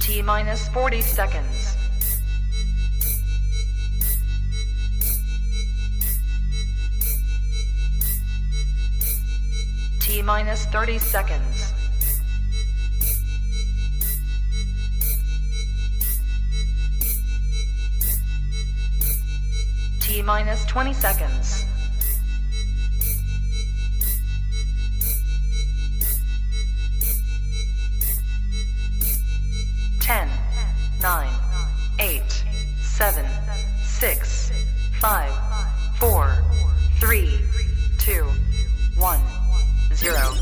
T minus 40 seconds. T minus 30 seconds. T minus 20 seconds. Ten, 9, 8, 7, 6, 5, 4, 3, 2, 1, 0.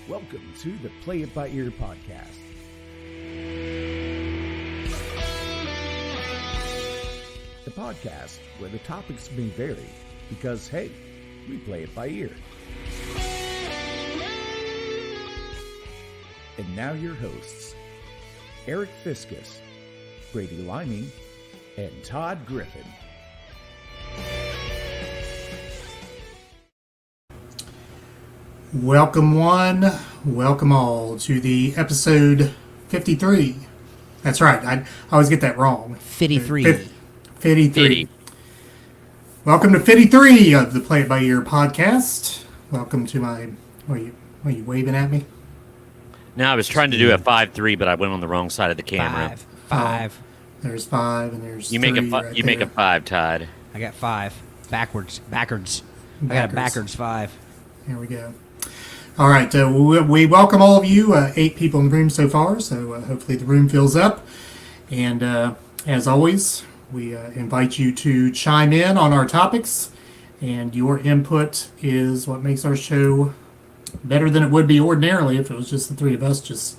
Welcome to the Play It By Ear podcast. The podcast where the topics may vary because, hey, we play it by ear. And now your hosts, Eric Fiskus, Brady Liming, and Todd Griffin. Welcome one, welcome all to the episode 53. That's right, I always get that wrong. 53. 53. Welcome to 53 of the Play It By Ear podcast. Welcome to my... Are you waving at me? No, I was trying to do a 5-3, but I went on the wrong side of the camera. Five. There's 5 and there's You 3 make a right you make a there. 5, Todd. I got 5. Backwards. I got a backwards 5. There we go. All right, we welcome all of you, 8 people in the room so far, so hopefully the room fills up. And as always, we invite you to chime in on our topics, and your input is what makes our show better than it would be ordinarily if it was just the 3 of us just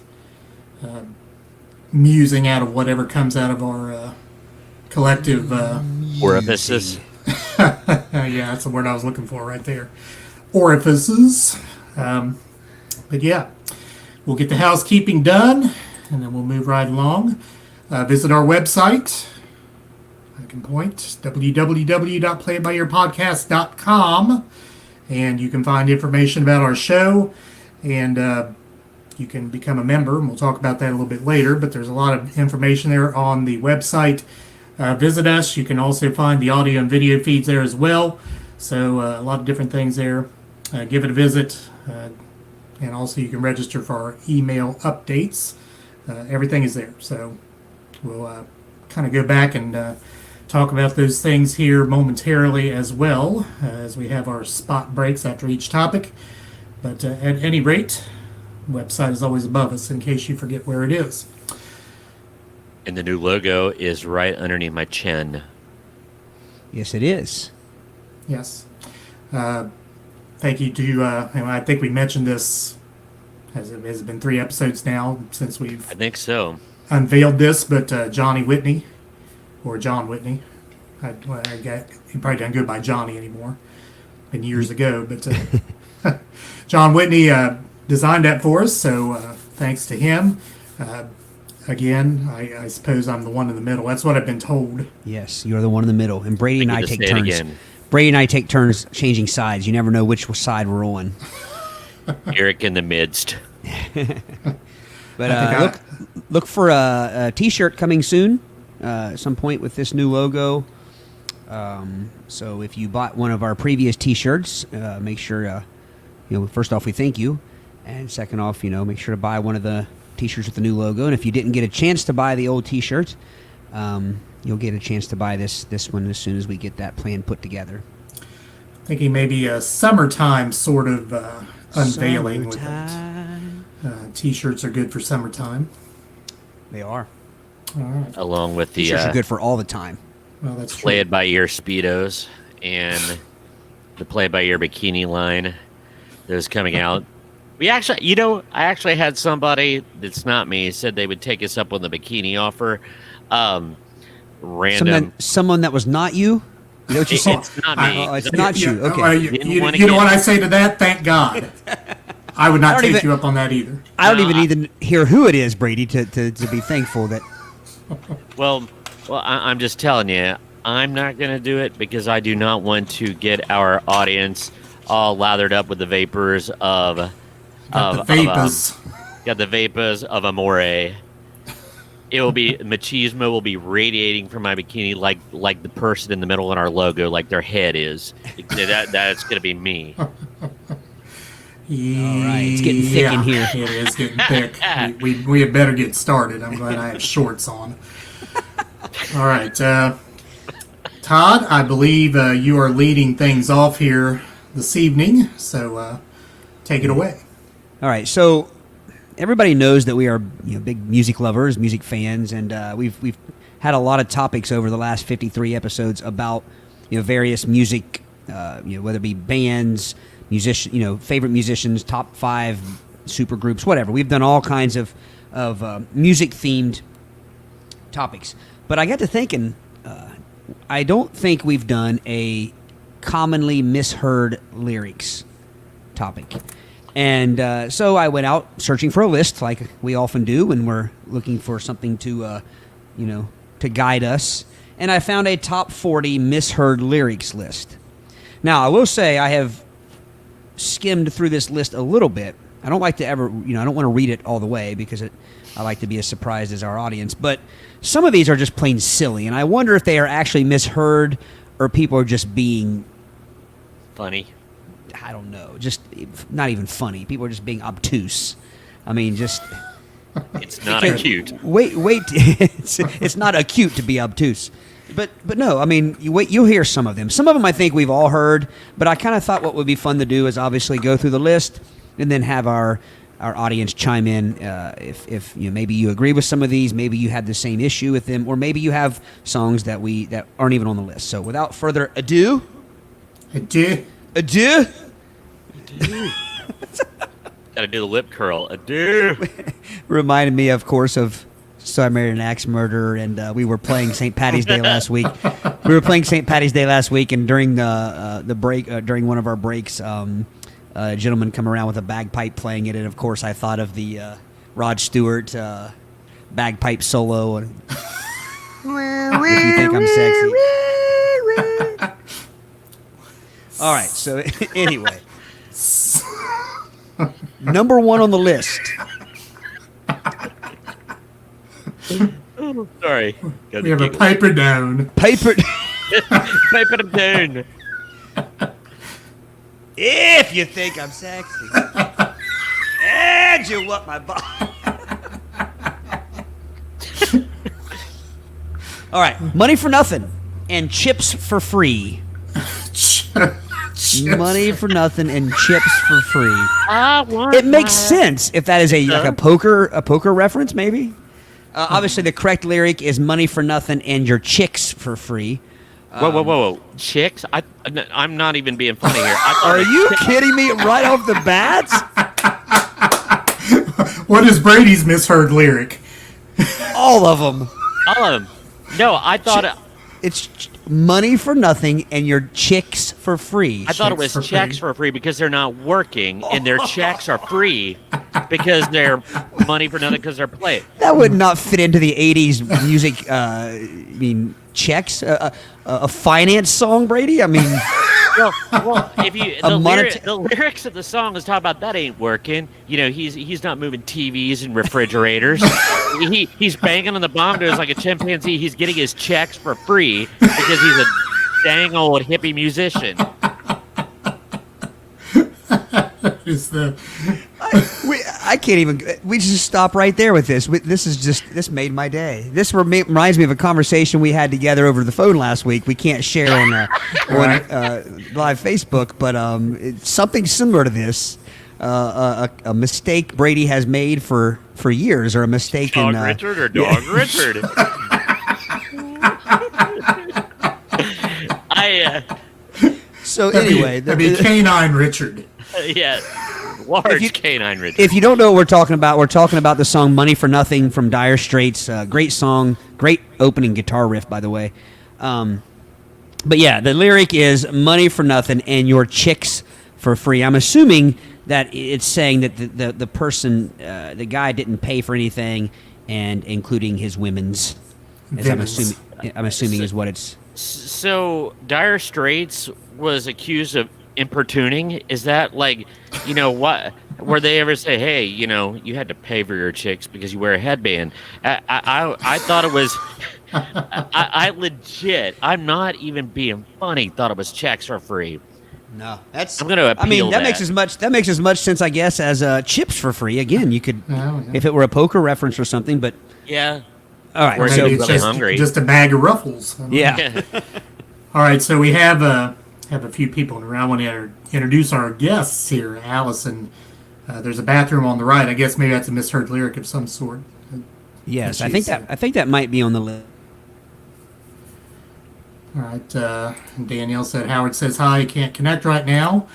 musing out of whatever comes out of our collective... Orifices. yeah, that's the word I was looking for right there. Orifices. But yeah, we'll get the housekeeping done, and then we'll move right along. Visit our website. I can point, www.playitbyearpodcast.com, and you can find information about our show, and you can become a member, and we'll talk about that a little bit later, but there's a lot of information there on the website. Visit us. You can also find the audio and video feeds there as well, so a lot of different things there. Give it a visit, and also you can register for our email updates. Everything is there, so we'll kind of go back and talk about those things here momentarily as well, as we have our spot breaks after each topic. But at any rate, the website is always above us in case you forget where it is. And the new logo is right underneath my chin. Yes, it is. Yes. Thank you to, I think we mentioned this, has it been 3 episodes now since we've I think so. unveiled this, but Johnny Whitney, or John Whitney, he probably doesn't go by Johnny anymore, been years ago, but John Whitney designed that for us, so thanks to him. Again, I suppose I'm the one in the middle. That's what I've been told. Yes, you're the one in the middle, and Brady and I Just take say it turns. again. Brady and I take turns changing sides. You never know which side we're on. Eric in the midst. But look for a T-shirt coming soon, at some point with this new logo. So if you bought one of our previous T-shirts, make sure first off we thank you, and second off make sure to buy one of the T-shirts with the new logo. And if you didn't get a chance to buy the old T-shirt, you'll get a chance to buy this one as soon as we get that plan put together. Thinking maybe a summertime sort of unveiling with it. T-shirts are good for summertime. They are. All right. Along with the T-shirts are good for all the time. Well, that's true. Play It By Ear Speedos and the Play It By Ear bikini line that is coming out. I actually had somebody that's not me said they would take us up on the bikini offer. Random. Someone that was not you? You know what you said? It's not me. Oh, it's not you. Okay. You know what I say to that? Thank God. I would not take you up on that either. I don't even hear who it is, Brady, to be thankful that. Well, I'm just telling you, I'm not going to do it because I do not want to get our audience all lathered up with the vapors of Got the vapors. the vapors of amore. It will be machismo will be radiating from my bikini like the person in the middle in our logo, like their head is. That's gonna be me. All right, it's getting thick in here. It is getting thick. We had better get started. I'm glad I have shorts on. All right, Todd, I believe you are leading things off here this evening, so take it away. All right, so everybody knows that we are big music lovers, music fans, and we've had a lot of topics over the last 53 episodes about various music, whether it be bands, favorite musicians, top 5 super groups, whatever. We've done all kinds of music themed topics, but I got to thinking, I don't think we've done a commonly misheard lyrics topic. And so I went out searching for a list, like we often do when we're looking for something to, to guide us. And I found a top 40 misheard lyrics list. Now, I will say I have skimmed through this list a little bit. I don't like to ever, I don't want to read it all the way because I like to be as surprised as our audience. But some of these are just plain silly, and I wonder if they are actually misheard or people are just being Funny. I don't know, just not even funny. People are just being obtuse. I mean, just It's not acute. wait. It's not acute to be obtuse, but no. I mean, you'll hear some of them. Some of them I think we've all heard, but I kind of thought what would be fun to do is obviously go through the list and then have our audience chime in if maybe you agree with some of these, maybe you had the same issue with them, or maybe you have songs that aren't even on the list. So without further ado. Adieu. Gotta do the lip curl. Adieu. Reminded me, of course, of So I Married an Axe Murderer, and we were playing St. Patty's Day last week. And during the break, during one of our breaks, a gentleman come around with a bagpipe playing it, and of course I thought of the Rod Stewart bagpipe solo. And if you think I'm sexy. All right, so anyway. Number 1 on the list. Sorry. We have a piper down. Paper. Pipe it down. If you think I'm sexy. And you want my body. All right, Money for Nothing and Chips for Free. Money for Nothing and Chips for Free. It makes sense if that is like a poker reference, maybe. Obviously, the correct lyric is "Money for Nothing and your chicks for free." Whoa! Chicks? I'm not even being funny here. Are you kidding me? Right off the bat? What is Brady's misheard lyric? All of them. All of them. No, I thought It's money for nothing and your chicks for free. I thought it was checks for free because they're not working, and their checks are free because they're money for nothing because they're played. That would not fit into the 80s music, checks? A finance song, Brady? I mean... Well, if you the lyrics of the song is talking about that ain't working. He's not moving TVs and refrigerators. he's banging on the bongos like a chimpanzee. He's getting his checks for free because he's a dang old hippie musician. I can't even. We just stop right there with this. This made my day. This reminds me of a conversation we had together over the phone last week. We can't share on live Facebook, but it's something similar to this. A mistake Brady has made for years, or a mistake Dog in Richard or Dog Richard. So anyway, that'd be Canine Richard. Yeah. Large canine Richard. If you don't know what we're talking about the song "Money for Nothing" from Dire Straits. Great song, great opening guitar riff, by the way. But yeah, the lyric is "Money for nothing and your chicks for free." I'm assuming that it's saying that the person, the guy, didn't pay for anything, and including his women's. I'm assuming is what it's. So Dire Straits was accused of importuning? Is that like, what? Where they ever say, hey, you had to pay for your chicks because you wear a headband? I thought it was. I legit. I'm not even being funny. Thought it was checks for free. No, that's. I'm gonna appeal. I mean, that makes as much sense, I guess, as chips for free. Again, you could, if it were a poker reference or something. But yeah. All right, Or Maybe so it's really hungry. just a bag of Ruffles. yeah. All right, so we have a few people around. I want to introduce our guests here. Allison, there's a bathroom on the right. I guess maybe that's a misheard lyric of some sort. Yes, I think that might be on the list. All right, Danielle said Howard says hi. He can't connect right now.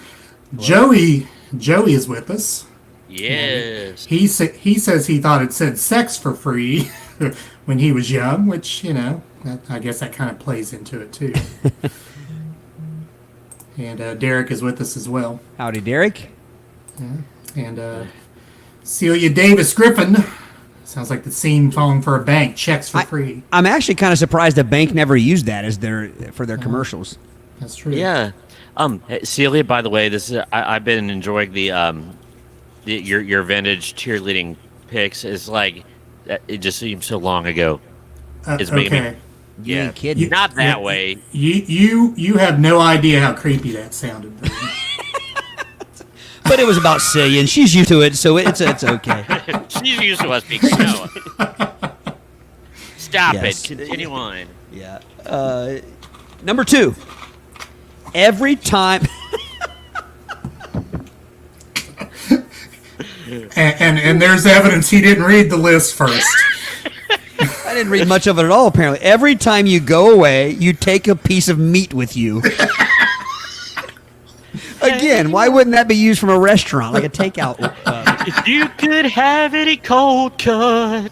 Joey is with us. Yes. He says he thought it said sex for free when he was young, which I guess that kind of plays into it too. And Derek is with us as well. Howdy, Derek. And Celia Davis Griffin. Sounds like the scene phone for a bank. Checks for free. I'm actually kind of surprised the bank never used that as for their commercials. That's true. Yeah. Celia, by the way, I've been enjoying your vintage cheerleading pics. Is like it just seems so long ago. It's making okay. me. You Yeah, ain't kidding. not that way. You have no idea how creepy that sounded. But it was about Celia, and she's used to it, so it's okay. She's used to us being so. Stop Yes. it. Continue on. Yeah. Number 2. Every time. and there's evidence he didn't read the list first. I didn't read much of it at all, apparently. Every time you go away, you take a piece of meat with you. Again, why wouldn't that be used from a restaurant, like a takeout? If you could have any cold cut.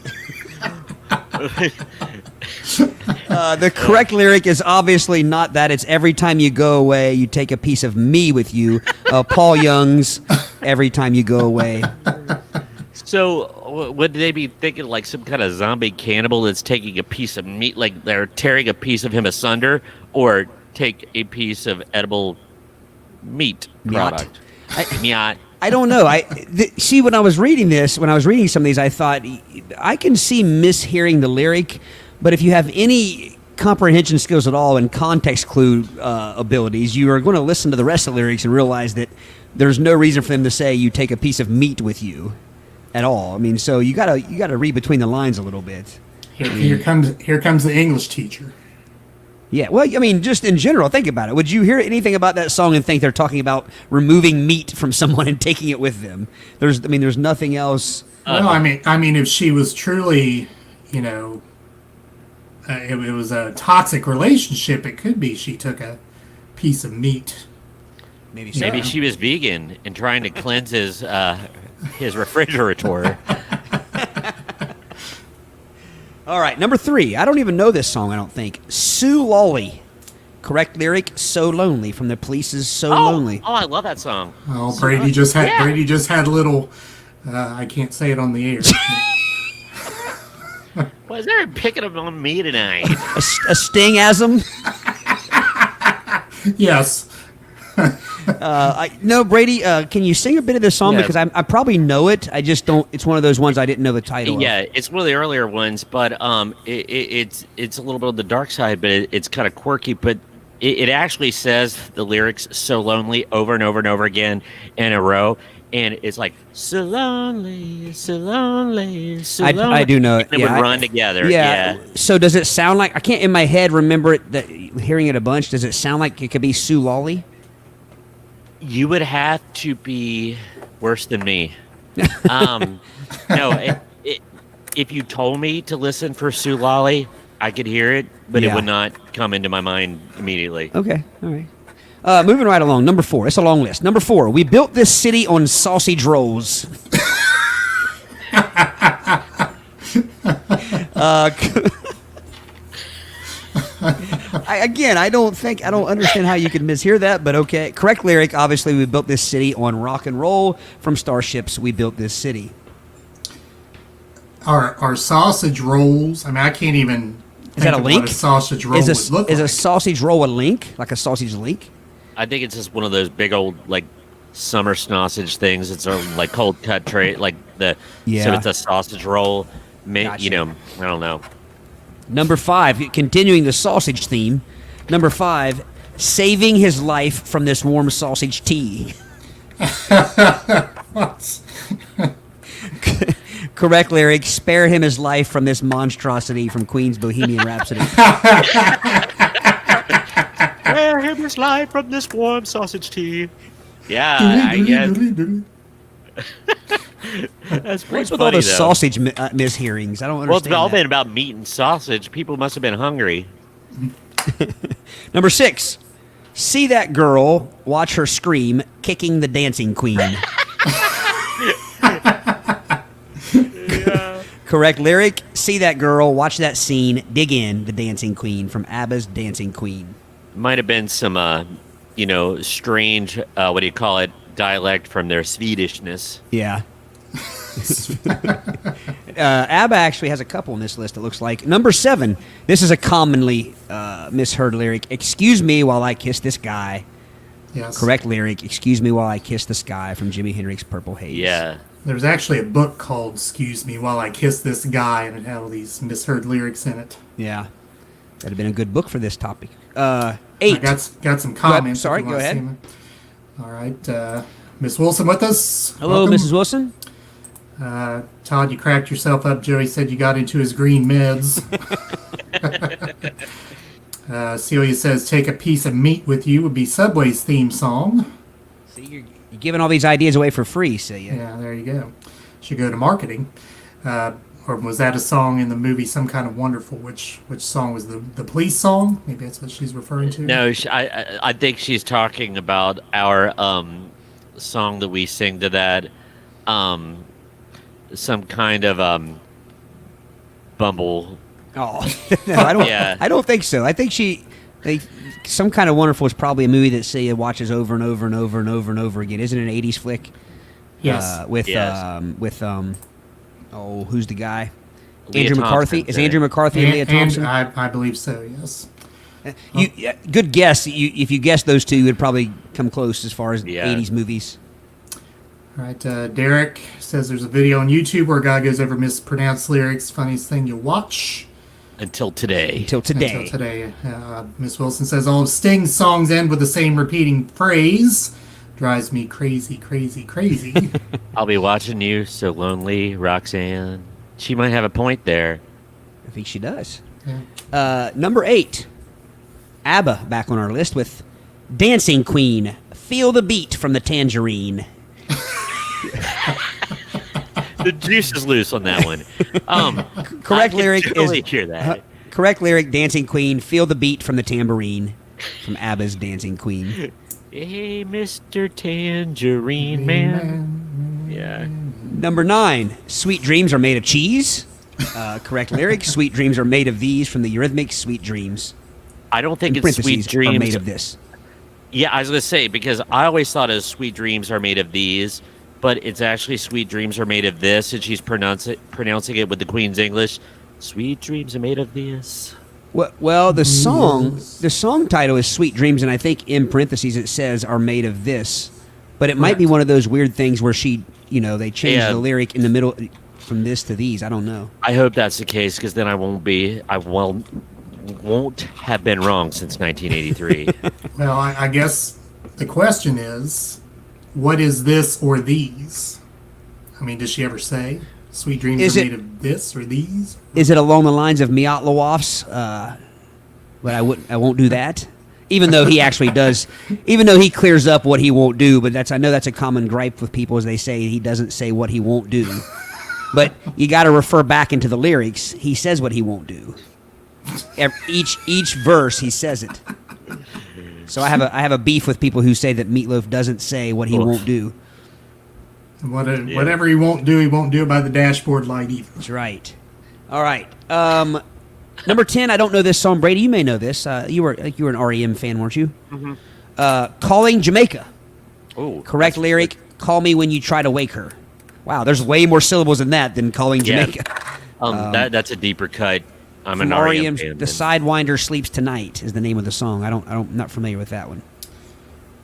The correct lyric is obviously not that. It's every time you go away, you take a piece of me with you. Paul Young's Every Time You Go Away. So, would they be thinking like some kind of zombie cannibal that's taking a piece of meat, like they're tearing a piece of him asunder, or take a piece of edible meat product? Meat. I don't know. See, when I was reading some of these, I thought I can see mishearing the lyric, but if you have any comprehension skills at all and context clue abilities, you are going to listen to the rest of the lyrics and realize that there's no reason for them to say you take a piece of meat with you at all. I mean, so you gotta read between the lines a little bit. Here comes the English teacher. Yeah, well, I mean, just in general, think about it. Would you hear anything about that song and think they're talking about removing meat from someone and taking it with them? There's nothing else. Well, I mean, if she was truly, it was a toxic relationship, it could be she took a piece of meat. Maybe so. Maybe she was vegan and trying to cleanse his refrigerator. All right, number 3. I don't even know this song, I don't think. Sue Lawley. Correct lyric, So Lonely, from the Police's So Lonely. Oh, I love that song. Oh, Brady just had a little. I can't say it on the air. Why is there picking up on me tonight? A sting-asm? Yes. No, Brady, can you sing a bit of this song? Yeah. Because I probably know it. I just don't. It's one of those ones I didn't know the title of. Yeah, it's one of the earlier ones, but it's a little bit on the dark side, but it's kind of quirky. But it actually says the lyrics "so lonely" over and over and over again in a row, and it's like "so lonely, so lonely, so lonely." I do know it. And it would run together. Yeah. So does it sound like, I can't in my head remember it, hearing it a bunch? Does it sound like it could be Sue Lawley? You would have to be worse than me. No, if you told me to listen for Sue Lawley, I could hear it, but it would not come into my mind immediately. Okay, all right. Moving right along, number 4. It's a long list. Number 4, we built this city on sausage rolls. I don't understand how you could mishear that, but okay. Correct lyric, obviously, we built this city on rock and roll. From Starships, we built this city. Our sausage rolls. I mean, I can't even. Is that a think of link? What a sausage roll would look Is like. a sausage roll a link? Like a sausage link? I think it's just one of those big old like summer sausage things. It's a like cold cut tray, like so it's a sausage roll. Gotcha. You know, I don't know. Number 5, continuing the sausage theme. Number 5, saving his life from this warm sausage tea. Correct lyric, spare him his life from this monstrosity from Queen's Bohemian Rhapsody. Spare him his life from this warm sausage tea. Yeah, I guess. That's pretty What's with funny, all the though. sausage mishearings? I don't Well, it's understand all that. been about meat and sausage. People must have been hungry. Number 6, see that girl, watch her scream, kicking the dancing queen. Correct lyric, see that girl, watch that scene, dig in, the dancing queen, from ABBA's Dancing Queen. Might have been some, strange, what do you call it, dialect from their Swedishness. Yeah. ABBA actually has a couple on this list, it looks like. Number 7, this is a commonly misheard lyric, excuse me while I kiss this guy. Yes. Correct lyric, excuse me while I kiss the sky, from Jimi Hendrix' Purple Haze. Yeah. There was actually a book called "Excuse Me While I Kiss This Guy," and it had all these misheard lyrics in it. Yeah. That'd have been a good book for this topic. 8. I got some comments. if Sorry, you go wanna ahead. see them. All right, Miss Wilson with us. Hello, Welcome. Mrs. Wilson. Todd, you cracked yourself up. Joey said you got into his green meds. Celia says, "Take a piece of meat with you" would be Subway's theme song. See, you're giving all these ideas away for free, see ya. Yeah, there you go. Should go to marketing. Or was that a song in the movie Some Kind of Wonderful? Which song was the police song? Maybe that's what she's referring to. No, I think she's talking about our song that we sing to that some kind of Bumble. Oh, no, I don't. Yeah. I don't think so. I think Some Kind of Wonderful is probably a movie that Celia watches over and over and over and over and over again. Isn't it an '80s flick? Yes. Who's the guy? Leah Andrew McCarthy. Thompson's Is in Andrew it. McCarthy and Leah Thompson? I believe so, yes. Good guess. If you guessed those two, you would probably come close as far as Yeah. '80s movies. All right, Derek says there's a video on YouTube where a guy goes over mispronounced lyrics. Funniest thing you'll watch. Until today. Until today. Until today. Miss Wilson says all of Sting's songs end with the same repeating phrase. Drives me crazy, crazy, crazy. I'll be watching you, so lonely, Roxanne. She might have a point there. I think she does. Yeah. Number 8, ABBA back on our list with Dancing Queen. Feel the beat from the tangerine. The juice is loose on that one. Correct I lyric can totally is hear that. correct lyric. Dancing Queen. Feel the beat from the tambourine. From ABBA's Dancing Queen. Hey, Mr. Tangerine Man. Yeah. Number 9, Sweet Dreams Are Made of Cheese. Correct lyric. Sweet Dreams Are Made of These from the Eurythmics. Sweet Dreams. I don't think In it's Sweet parentheses, Dreams are made of this. Yeah, I was gonna say because I always thought as Sweet Dreams Are Made of These, but it's actually Sweet Dreams Are Made of This, and she's pronouncing it with the Queen's English. Sweet Dreams Are Made of This. Well, the song title is Sweet Dreams, and I think in parentheses it says are made of this. But it might be one of those weird things where they change the lyric in the middle from this to these. I don't know. I hope that's the case because then I won't have been wrong since 1983. Well, I guess the question is, what is this or these? I mean, does she ever say Sweet Dreams Is are it- made of this or these? Is it along the lines of Miatlowov's? But I won't do that. Even though he actually does, even though he clears up what he won't do, but I know that's a common gripe with people, as they say he doesn't say what he won't do. But you got to refer back into the lyrics. He says what he won't do. Each verse he says it. So I have a beef with people who say that Meatloaf doesn't say what he won't do. Whatever he won't do it by the dashboard light either. That's right. All right. Number 10, I don't know this song. Brady, you may know this. You were an REM fan, weren't you? Mm-hmm. Calling Jamaica. Oh, Correct lyric, call me when you try to wake her. Wow, there's way more syllables than that than Calling Yeah. Jamaica. That's a deeper cut. I'm From an REM fan. The Sidewinder Sleeps Tonight is the name of the song. I'm not familiar with that one.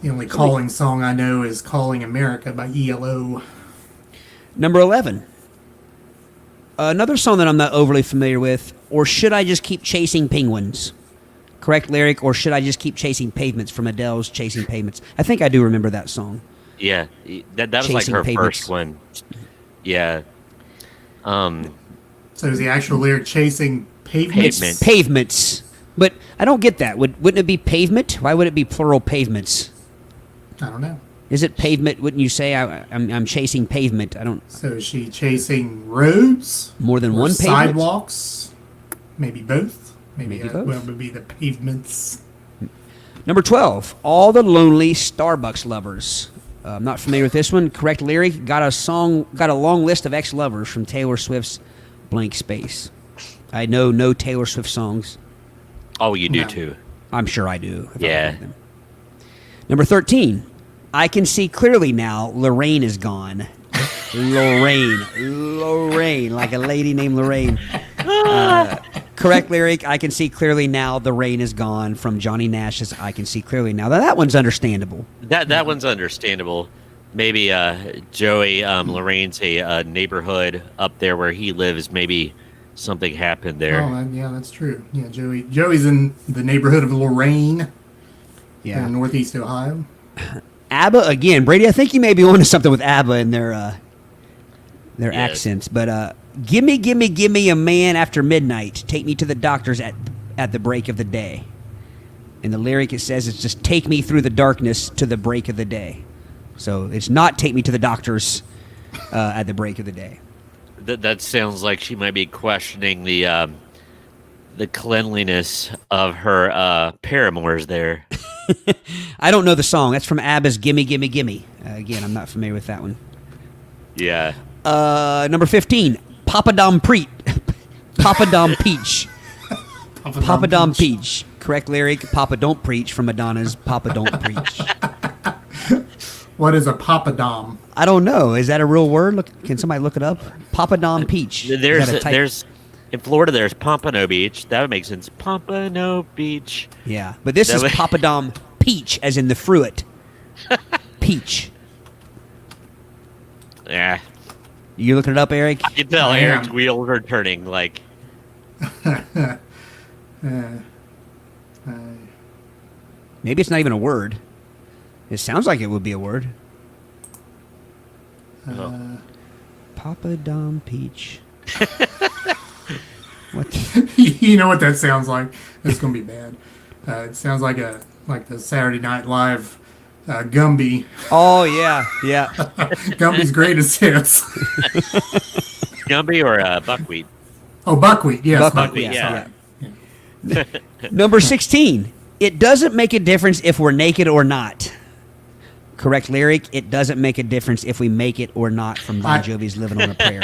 The only calling song I know is "Calling America" by ELO. Number 11. Another song that I'm not overly familiar with. Or should I just keep chasing penguins? Correct lyric. Or should I just keep chasing pavements from Adele's "Chasing Pavements"? I think I do remember that song. Yeah, that was like Chasing her Pavements. first one. Yeah. So is the actual lyric "Chasing Pavements"? Pavement. Pavements. But I don't get that. Wouldn't it be pavement? Why would it be plural pavements? I don't know. Is it pavement? Wouldn't you say I'm chasing pavement? I don't. So is she chasing roads? More than Or one pavement? sidewalks? Maybe both. Maybe Maybe both. Well, it would be the pavements. Number 12. All the lonely Starbucks lovers. I'm not familiar with this one. Correct lyric. Got a long list of ex-lovers from Taylor Swift's "Blank Space." I know no Taylor Swift songs. Oh, you do No. too. I'm sure I do. if I Yeah. heard them. Number 13. I can see clearly now Lorraine is gone. Lorraine, like a lady named Lorraine. Correct lyric. I can see clearly now the rain is gone from Johnny Nash's "I Can See Clearly Now." Now that one's understandable. That one's understandable. Maybe Joey Lorraine's a neighborhood up there where he lives. Maybe something happened there. Oh, yeah, that's true. Yeah, Joey's in the neighborhood of Lorraine in northeast Ohio. ABBA again, Brady. I think you may be onto something with ABBA and their Yes. accents. But gimme a man after midnight. Take me to the doctors at the break of the day. In the lyric, it says it's just take me through the darkness to the break of the day. So it's not take me to the doctors at the break of the day. That sounds like she might be questioning the cleanliness of her paramours there. I don't know the song. That's from ABBA's "Gimme Gimme Gimme." Again, I'm not familiar with that one. Yeah. Number 15, Papa Dom Peach. Papa Dom Peach. Correct lyric, Papa Don't Preach from Madonna's "Papa Don't Preach." What is a papadom? I don't know. Is that a real word? Can somebody look it up? Papa Dom Peach. Is that a type? There's in Florida. There's Pompano Beach. That would make sense. Pompano Beach. Yeah, but this is Papa Dom Peach, as in the fruit. Peach. Yeah. You looking it up, Eric? You can tell I Eric's am. wheels are turning. Like Maybe it's not even a word. It sounds like it would be a word. Papa Dom Peach. What? You know what that sounds like? It's gonna be bad. It sounds like the Saturday Night Live Gumby. Oh yeah, yeah. Gumby's greatest hits. Gumby or buckwheat. Oh, buckwheat. Yes, Buckwheat, yeah. sorry. Number 16. It doesn't make a difference if we're naked or not. Correct lyric. It doesn't make a difference if we make it or not from Bon Jovi's "Living on a Prayer."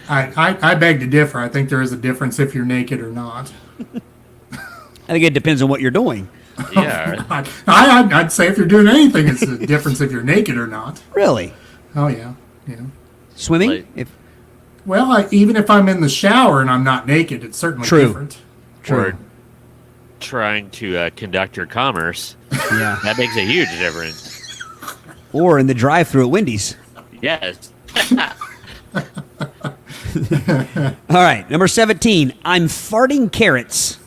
I beg to differ. I think there is a difference if you're naked or not. I think it depends on what you're doing. Yeah. I'd say if you're doing anything, it's a difference if you're naked or not. Really? Oh yeah, yeah. Swimming? Like- Well, even if I'm in the shower and I'm not naked, it's certainly True. different. Or trying to conduct your commerce. Yeah. That makes a huge difference. Or in the drive-thru at Wendy's. Yes. All right, number 17. I'm farting carrots.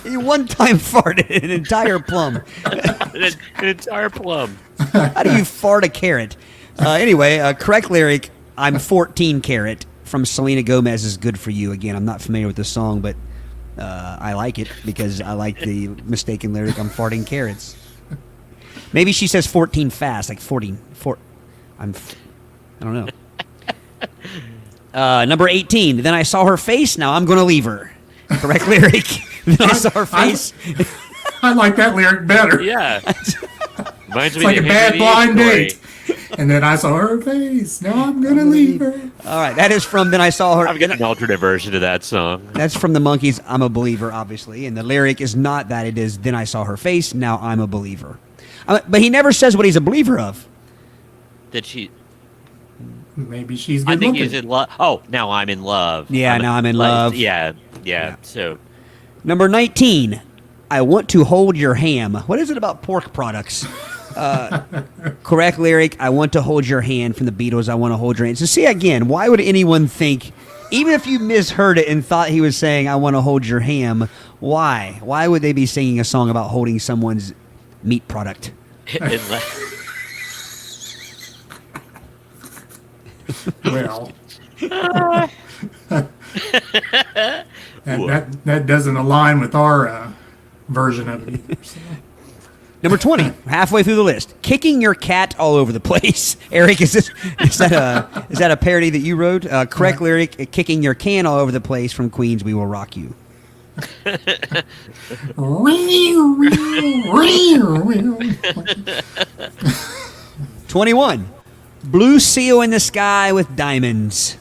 You one-time farted an entire plum. An entire plum. How do you fart a carrot? Anyway, correct lyric, I'm 14 carat from Selena Gomez's "Good For You." Again, I'm not familiar with the song, but I like it because I like the mistaken lyric, I'm farting carrots. Maybe she says 14 fast, like 14. I don't know. Number 18, then I saw her face, now I'm going to leave her. Correct lyric. Then I saw her face. I like that lyric better. Yeah. Reminds It's like a bad blind date. And then I saw her face. Now I'm gonna leave her. All right, that is from Then I Saw Her. I've got an alternate version of that song. That's from the Monkees, I'm a Believer, obviously. And the lyric is not that, it is, then I saw her face, now I'm a believer. But he never says what he's a believer of. Did she? Maybe she's I good think looking. he's in love. Oh, now I'm in love. Yeah, now I'm in love. Yeah. So Number 19, I want to hold your ham. What is it about pork products? Correct lyric, I want to hold your hand from the Beatles. I want to hold your hand. So see, again, why would anyone think, even if you misheard it and thought he was saying, I want to hold your ham, why? Why would they be singing a song about holding someone's meat product? Well, that doesn't align with our version of it either. So. Number 20, halfway through the list. Kicking your cat all over the place. Eric, is that a parody that you wrote? Correct lyric, kicking your can all over the place from Queen's We Will Rock You. 21, Blue Seal in the Sky with Diamonds.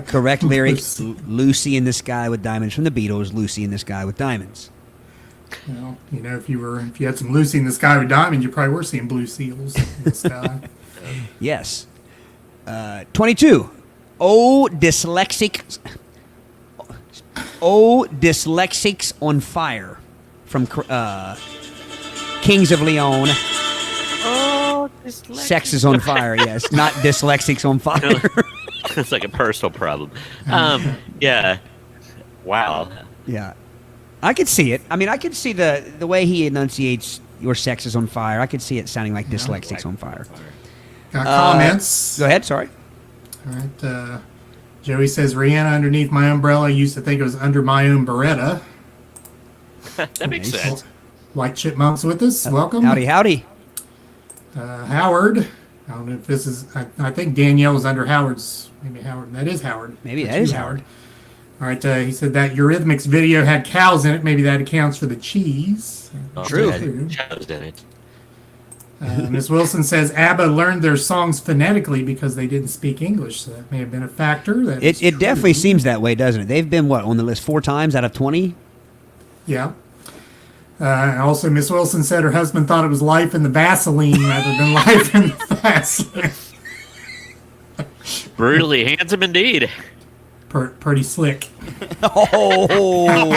Correct lyric, Lucy in the Sky with Diamonds from the Beatles, Lucy in the Sky with Diamonds. Well, if you had some Lucy in the Sky with Diamonds, you probably were seeing blue seals in the sky. Yes. 22. Oh, dyslexics on Fire from Kings of Leon. Oh, dyslexic. Sex is on fire, yes. Not dyslexics on fire. It's like a personal problem. Yeah. Wow. Yeah. I could see it. I mean, I could see the way he enunciates your sex is on fire. I could see it sounding like dyslexics on fire. Got comments. Go ahead, sorry. All right. Joey says, Rihanna underneath my umbrella. Used to think it was under my own Beretta. That makes sense. White Chipmunks with us. Welcome. Howdy, howdy. Howard. I don't know if this is... I think Danielle was under Howard's... Maybe Howard. That is Howard. Maybe That's that is you, Howard. All right, he said that Eurythmics video had cows in it. Maybe that accounts for the cheese. True. Cows in it. Ms. Wilson says ABBA learned their songs phonetically because they didn't speak English, so that may have been a factor. It definitely seems that way, doesn't it? They've been, on the list 4 times out of 20? Yeah. Also, Miss Wilson said her husband thought it was Life in the Vaseline rather than Life in the Vaseline. Brutally handsome indeed. Pretty slick. Oh,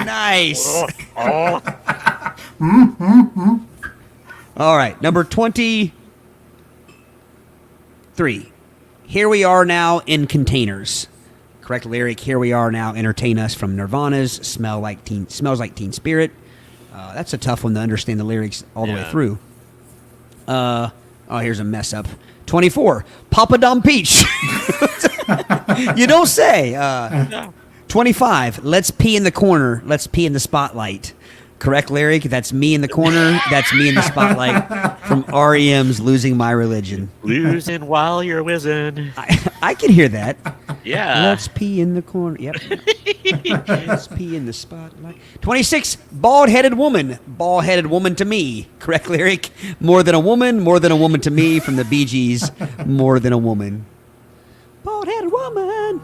nice. All right, number 23. Here we are now in containers. Correct lyric, here we are now, entertain us from Nirvana's Smells Like Teen Spirit. That's a tough one to understand the lyrics all the way through. Here's a mess up. 24, Papa Dom Peach. You don't say. 25, let's pee in the corner. Let's pee in the spotlight. Correct lyric, that's me in the corner. That's me in the spotlight from REM's Losing My Religion. Losing while you're whizzing. I can hear that. Yeah. Let's pee in the corner. Yep. Let's pee in the spotlight. 26, bald-headed woman. Bald-headed woman to me. Correct lyric, more than a woman to me from the Bee Gees. More than a woman. Bald-headed woman.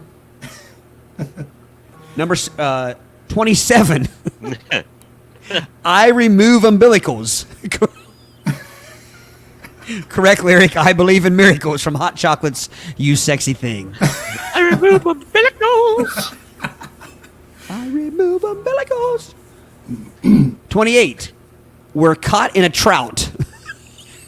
Number 27. I remove umbilicals. Correct lyric, I believe in miracles from Hot Chocolate's You Sexy Thing. I remove umbilicals. I remove umbilicals. 28. We're caught in a trout.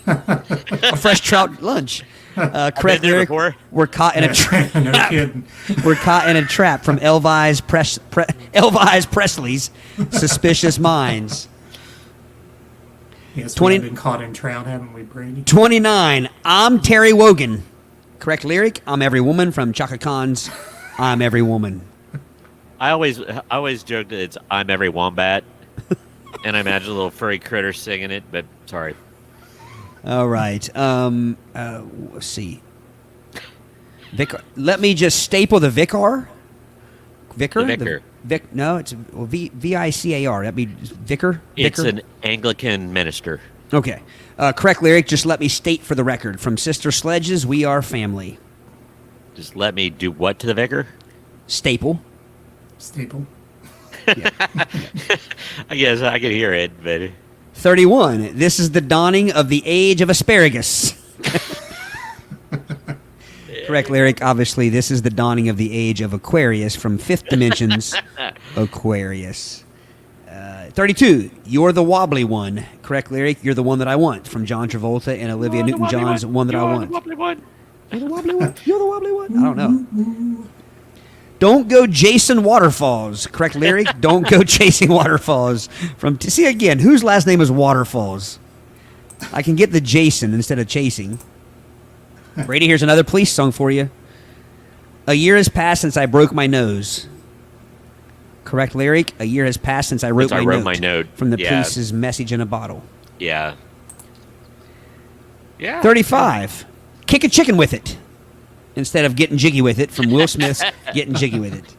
A fresh trout lunch. Correct lyric. Before. We're caught in a trap. No kidding. We're caught in a trap from Elvis Presley's Suspicious Minds. Yes, 20 we've been caught in trout, haven't we, Brady? 29. I'm Terry Wogan. Correct lyric. I'm every woman from Chaka Khan's I'm every woman. I always joke that it's I'm every wombat, and I imagine a little furry critter singing it. But sorry. All right. Let's see. Vicar. Let me just staple the vicar. Vicar. The vicar. No, it's Vicar. That'd be vicar. It's Vicar? an Anglican minister. Okay. Correct lyric. Just let me state for the record. From Sister Sledge's We Are Family. Just let me do what to the vicar? Staple. Staple. I guess I could hear it, but 31. This is the dawning of the age of asparagus. Correct lyric. Obviously, this is the dawning of the age of Aquarius from Fifth Dimension's Aquarius. 32. You're the wobbly one. Correct lyric. You're the one that I want. From John Travolta and Olivia Newton-John's One That I Want. The wobbly one. You're the wobbly one. You're the wobbly one. I don't know. Don't go Jason Waterfalls. Correct lyric. Don't go chasing waterfalls. See again. Whose last name is Waterfalls? I can get the Jason instead of chasing. Brady, here's another police song for you. A year has passed since I broke my nose. Correct lyric. A year has passed since I wrote my note. From the police's message in a bottle. Yeah. Yeah. 35. Kick a chicken with it. Instead of getting jiggy with it, from Will Smith's Getting Jiggy with It.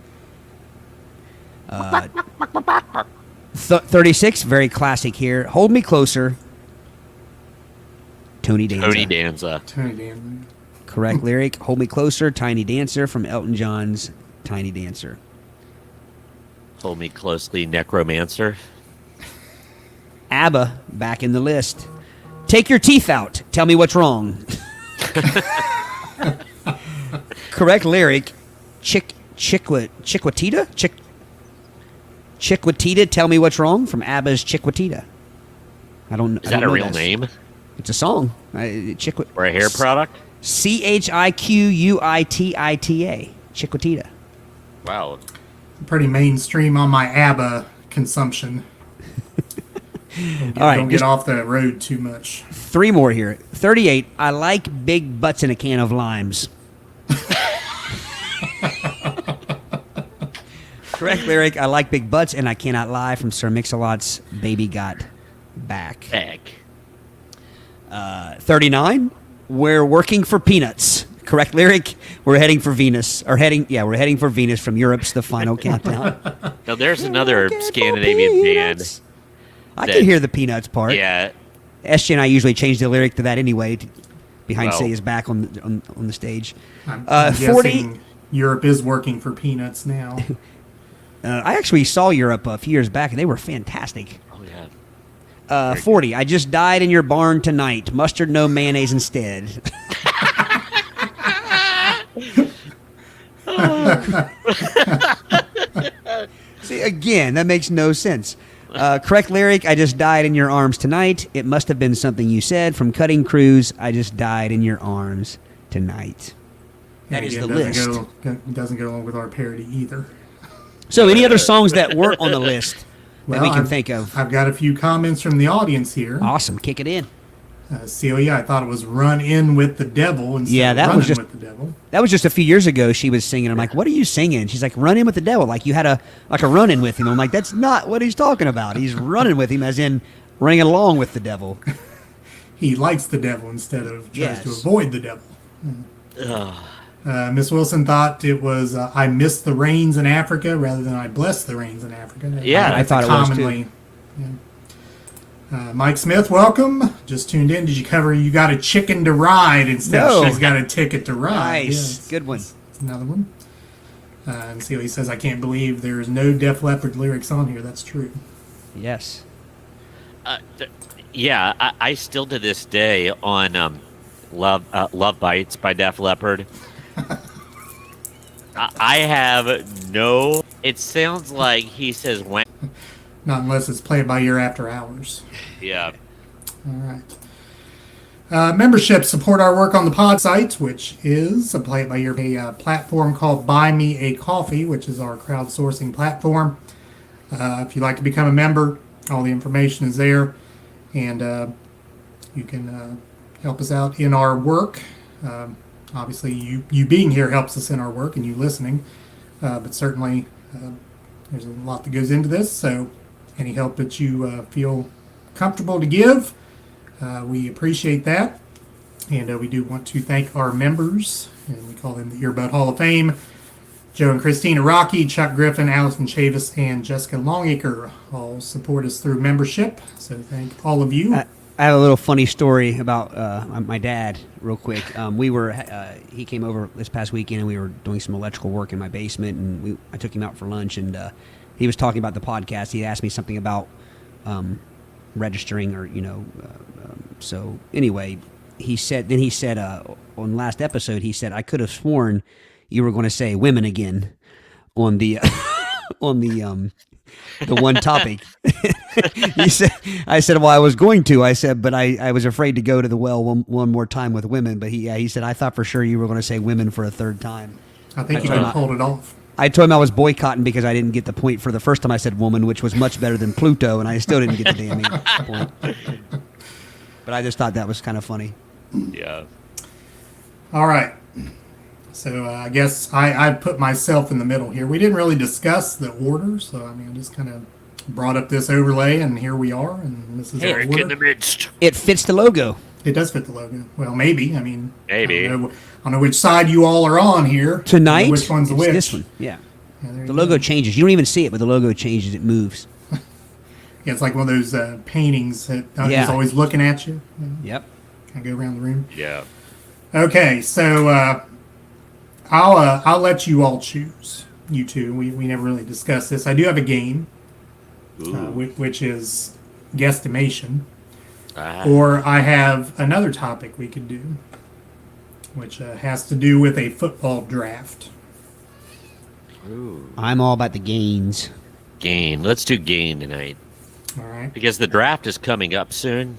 36, very classic here. Hold Me Closer. Tony Danza. Tony Danza. Correct lyric. Hold Me Closer, Tiny Dancer, from Elton John's Tiny Dancer. Hold Me Closely, Necromancer. ABBA, back in the list. Take Your Teeth Out. Tell Me What's Wrong. Correct lyric. Chiquitita? Chiquitita, Tell Me What's Wrong, from ABBA's Chiquitita. Is that a real name? It's a song. Or a hair product? Chiquitita. Chiquitita. Wow. Pretty mainstream on my ABBA consumption. All right, don't get off the road too much. 3 more here. 38. I like big butts in a can of limes. Correct lyric. I like big butts and I cannot lie, from Sir Mix-a-Lot's Baby Got Back. 39. We're working for peanuts. Correct lyric. We're heading for Venus. We're heading for Venus, from Europe's The Final Countdown. Now there's another Scandinavian band. I can hear the peanuts part. Yeah. SJ and I usually change the lyric to that anyway, behind Say His Back on the stage. I'm 40. Europe is working for peanuts now. I actually saw Europe a few years back, and they were fantastic. Oh, yeah. 40. I just died in your barn tonight. Mustard, no mayonnaise instead. See, again, that makes no sense. Correct lyric. I just died in your arms tonight. It must have been something you said, from Cutting Crews. I just died in your arms tonight. That is the list. Doesn't go along with our parody either. So, any other songs that weren't on the list that we can think of? I've got a few comments from the audience here. Awesome. Kick it in. Celia, I thought it was Run In With the Devil instead of Running with the Devil. That was just a few years ago she was singing. I'm like, what are you singing? She's like, Run In With the Devil. Like you had a run-in with him. I'm like, that's not what he's talking about. He's running with him as in running along with the devil. He likes the devil instead of tries to avoid the devil. Miss Wilson thought it was I Miss the Rains in Africa rather than I Bless the Rains in Africa. Yeah, I thought it was too. Yeah. Mike Smith, welcome. Just tuned in. Did you cover You Got a Chicken to Ride instead of She's Got a Ticket to Ride? Nice. Yes, Good one. It's another one. And Celia says, I can't believe there's no Def Leppard lyrics on here. That's true. Yes. I still to this day on Love Bites by Def Leppard. I have no. It sounds like he says when. Not unless it's played by ear after hours. Yeah. All right. Membership support our work on the pod site, which is a play it by ear platform called Buy Me a Coffee, which is our crowdsourcing platform. If you'd like to become a member, all the information is there, and you can help us out in our work. Obviously, you being here helps us in our work, and you listening, but certainly there's a lot that goes into this, so any help that you feel comfortable to give, we appreciate that. And we do want to thank our members, and we call them the Earbud Hall of Fame. Joe and Christina Rocky, Chuck Griffin, Allison Chavis, and Jessica Longacre all support us through membership. So thank all of you. I have a little funny story about my dad, real quick. He came over this past weekend, and we were doing some electrical work in my basement, and I took him out for lunch, and he was talking about the podcast. He asked me something about registering, or so anyway, he said on last episode, he said, I could have sworn you were going to say women again on the on the the one topic. He said, I said, well, I was going to. I said, but I was afraid to go to the well one more time with women. But he said, I thought for sure you were going to say women for a third time. I think you could have pulled it off. I told him I was boycotting because I didn't get the point for the first time I said woman, which was much better than Pluto, and I still didn't get the damn point. But I just thought that was kind of funny. Yeah. All right. So I guess I put myself in the middle here. We didn't really discuss the order, so I mean, I just kind of brought up this overlay, and here we are, and this is our Eric in order. the midst. It fits the logo. It does fit the logo. Well, maybe. I mean, Maybe. I don't know which side you all are on here. Tonight, I don't know which one's it's which. this one. Yeah. Yeah, there The you logo go. changes. You don't even see it, but the logo changes. It moves. Yeah, it's like one of those paintings that Yeah. is always looking at you. Yep. Kind of go around the room. Yeah. Okay, so I'll let you all choose. You two. We never really discussed this. I do have a game, which is Guesstimation, or I have another topic we could do, which has to do with a football draft. I'm all about the gains. Gain. Let's do gain tonight All right. because the draft is coming up soon.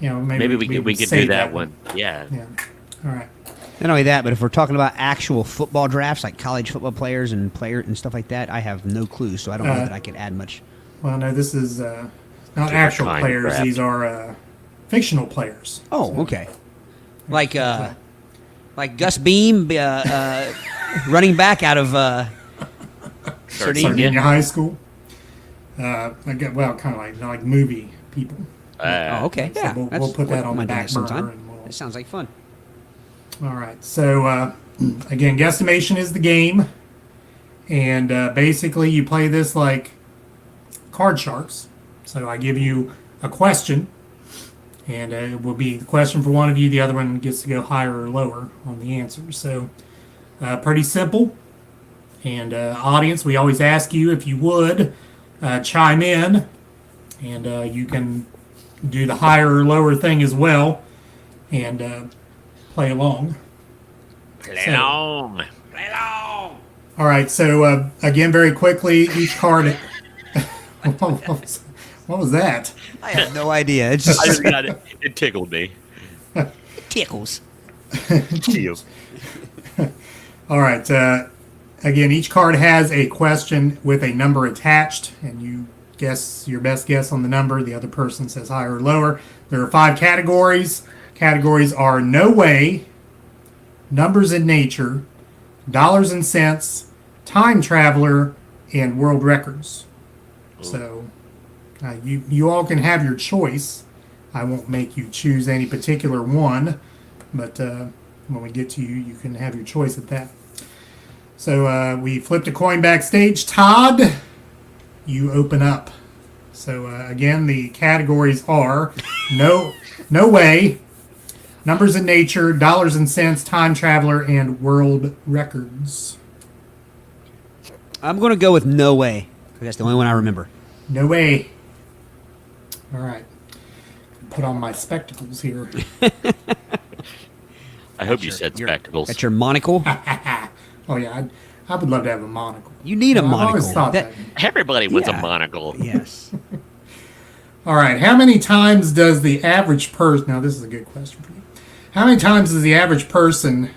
You know, Maybe we could save do that one. Yeah. Yeah. All right. Not only that, but if we're talking about actual football drafts, like college football players and stuff like that, I have no clue, so I don't know that I could add much. Well, no, this is not Different actual kind of players. draft. These are fictional players. Oh, okay. Like Gus Beam, running back out of Sardinia High School. Well, kind of like movie people. Oh, okay. So Yeah, we'll put that on the might do back that sometime. burner. And That sounds like fun. all right. So again, guesstimation is the game, and basically you play this like card sharks. So I give you a question, and it will be the question for one of you. The other one gets to go higher or lower on the answer. So pretty simple. And audience, we always ask you if you would chime in, and you can do the higher or lower thing as well, and play along. Play along. Play along. All right. So again, very quickly, each card. What was that? I have no idea. It's I just just got it. It tickled me. tickles. You. All right. Again, each card has a question with a number attached, and you guess your best guess on the number. The other person says higher or lower. There are 5 categories. Categories are no way, numbers in nature, dollars and cents, time traveler, and world records. So you all can have your choice. I won't make you choose any particular one, but when we get to you, you can have your choice at that. So we flipped a coin backstage. Todd, you open up. So again, the categories are no way, numbers in nature, dollars and cents, time traveler, and world records. I'm going to go with no way. 'Cause that's the only one I remember. No way. All right. Put on my spectacles here. I hope you said spectacles. That's your monocle. Oh yeah, I would love to have a monocle. You need a I've monocle. always thought that. Everybody wants Yeah. a monocle. Yes. All right. How many times does the average person? Now this is a good question for you. How many times does the average person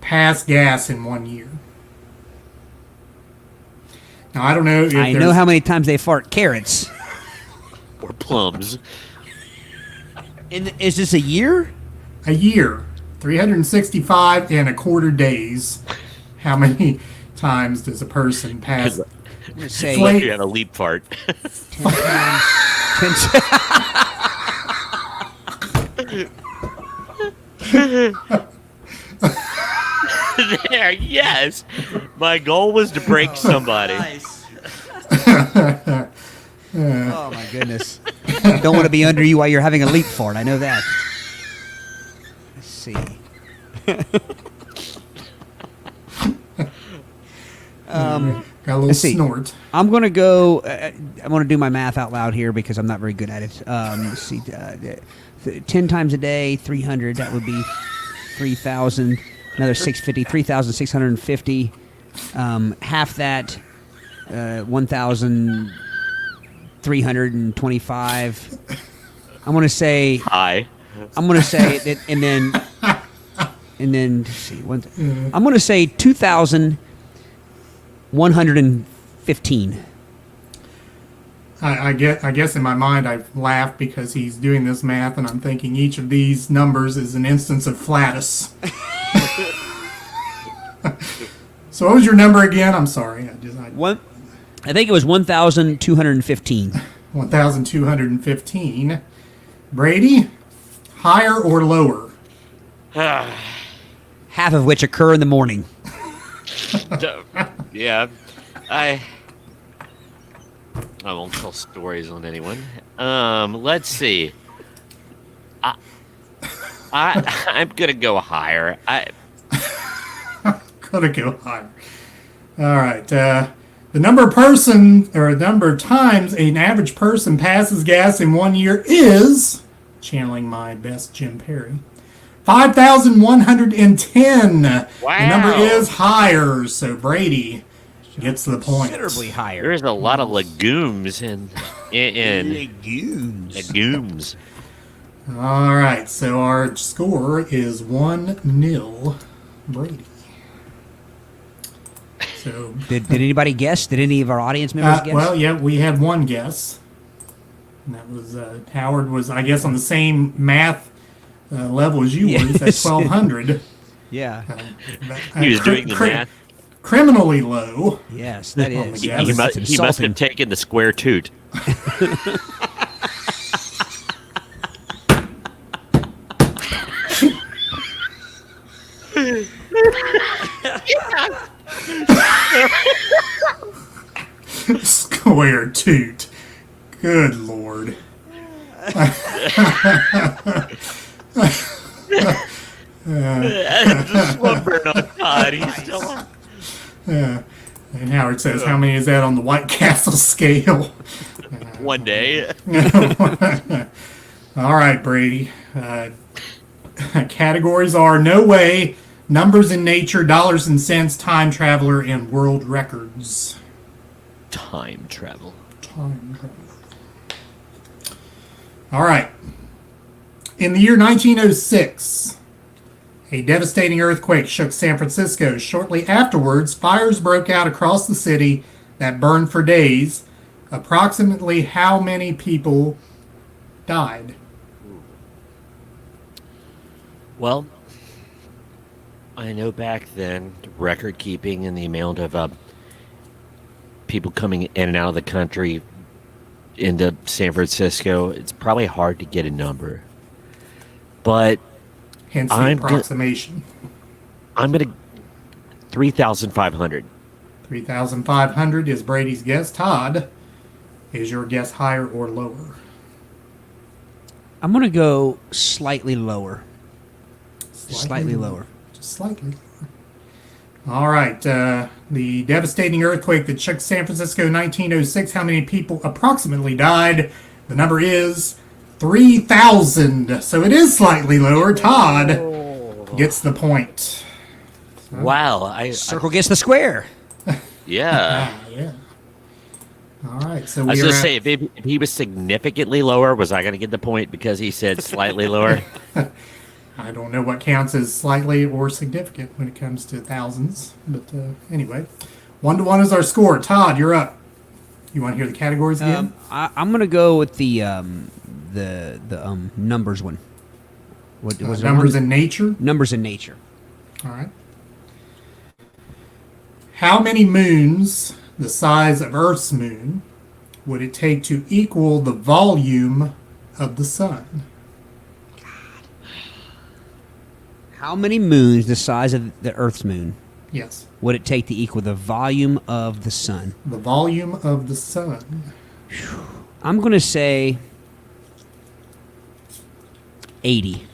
pass gas in 1 year? Now I don't know. If I know there's- how many times they fart carrots. Or plums. Is this a year? A year, 365 and a quarter days. How many times does a person pass? I'm going to say Flake. You had a leap fart. 10 There, yes. My goal was to break somebody. Oh my goodness. Don't want to be under you while you're having a leap fart. I know that. Let's see. Got a little let's see. snort. I'm going to go. I'm going to do my math out loud here because I'm not very good at it. Let's see. 10 times a day, 300. That would be 3,000. Another 650, 3,650. Half that, 1,000. 325. I'm going to say High. that, and then let's see, I'm going to say 2,115. I guess in my mind I laugh because he's doing this math, and I'm thinking each of these numbers is an instance of flatus. So what was your number again? I'm sorry. I think it was 1,215. 1,215. Brady, higher or lower? Half of which occur in the morning. Yeah. I won't tell stories on anyone. Let's see. I'm gonna go higher. Gotta go higher. All right. The number of times an average person passes gas in 1 year is, channeling my best Jim Perry, 5,110. Wow. The number is higher, so Brady gets the point. Considerably higher. There's a lot of legumes in Legumes. legumes. All right, so our score is 1-0 Brady. So Did anybody guess? Did any of our audience members guess? well, yeah, we had one guess. And that was Howard was, I guess, on the same math level as you were. He's at Yes. 1,200. Yeah. He was doing the math. Criminally low. Yes, that Oh my is. God. He That's must have taken the square toot. Square toot. Good Lord. Slumber on Todd. He's still on. And Howard says, how many is that on the White Castle scale? One day. All right, Brady. Categories are no way, numbers in nature, dollars and cents, time traveler, and world records. Time travel. Time travel. All right. In the year 1906, a devastating earthquake shook San Francisco. Shortly afterwards, fires broke out across the city that burned for days. Approximately how many people died? Well, I know back then, record keeping and the amount of people coming in and out of the country into San Francisco, it's probably hard to get a number. But Hence the I'm approximation. I'm going to 3,500. 3,500 is Brady's guess. Todd, is your guess higher or lower? I'm going to go slightly lower. Slightly lower. Just slightly lower. All right. The devastating earthquake that shook San Francisco in 1906, how many people approximately died? The number is 3,000. So it is slightly lower. Todd gets the point. Wow. Circle gets the square. Yeah. Yeah. All right. So I was we're going to at- say, if he was significantly lower, was I going to get the point because he said slightly lower? I don't know what counts as slightly or significant when it comes to thousands. But anyway, 1-1 is our score. Todd, you're up. You want to hear the categories again? I'm going to go with the numbers one. What was Numbers in nature. Numbers in nature. All right. How many moons the size of Earth's moon would it take to equal the volume of the sun? How many moons the size of the Earth's moon Yes. would it take to equal the volume of the sun? The volume of the sun. I'm going to say 80.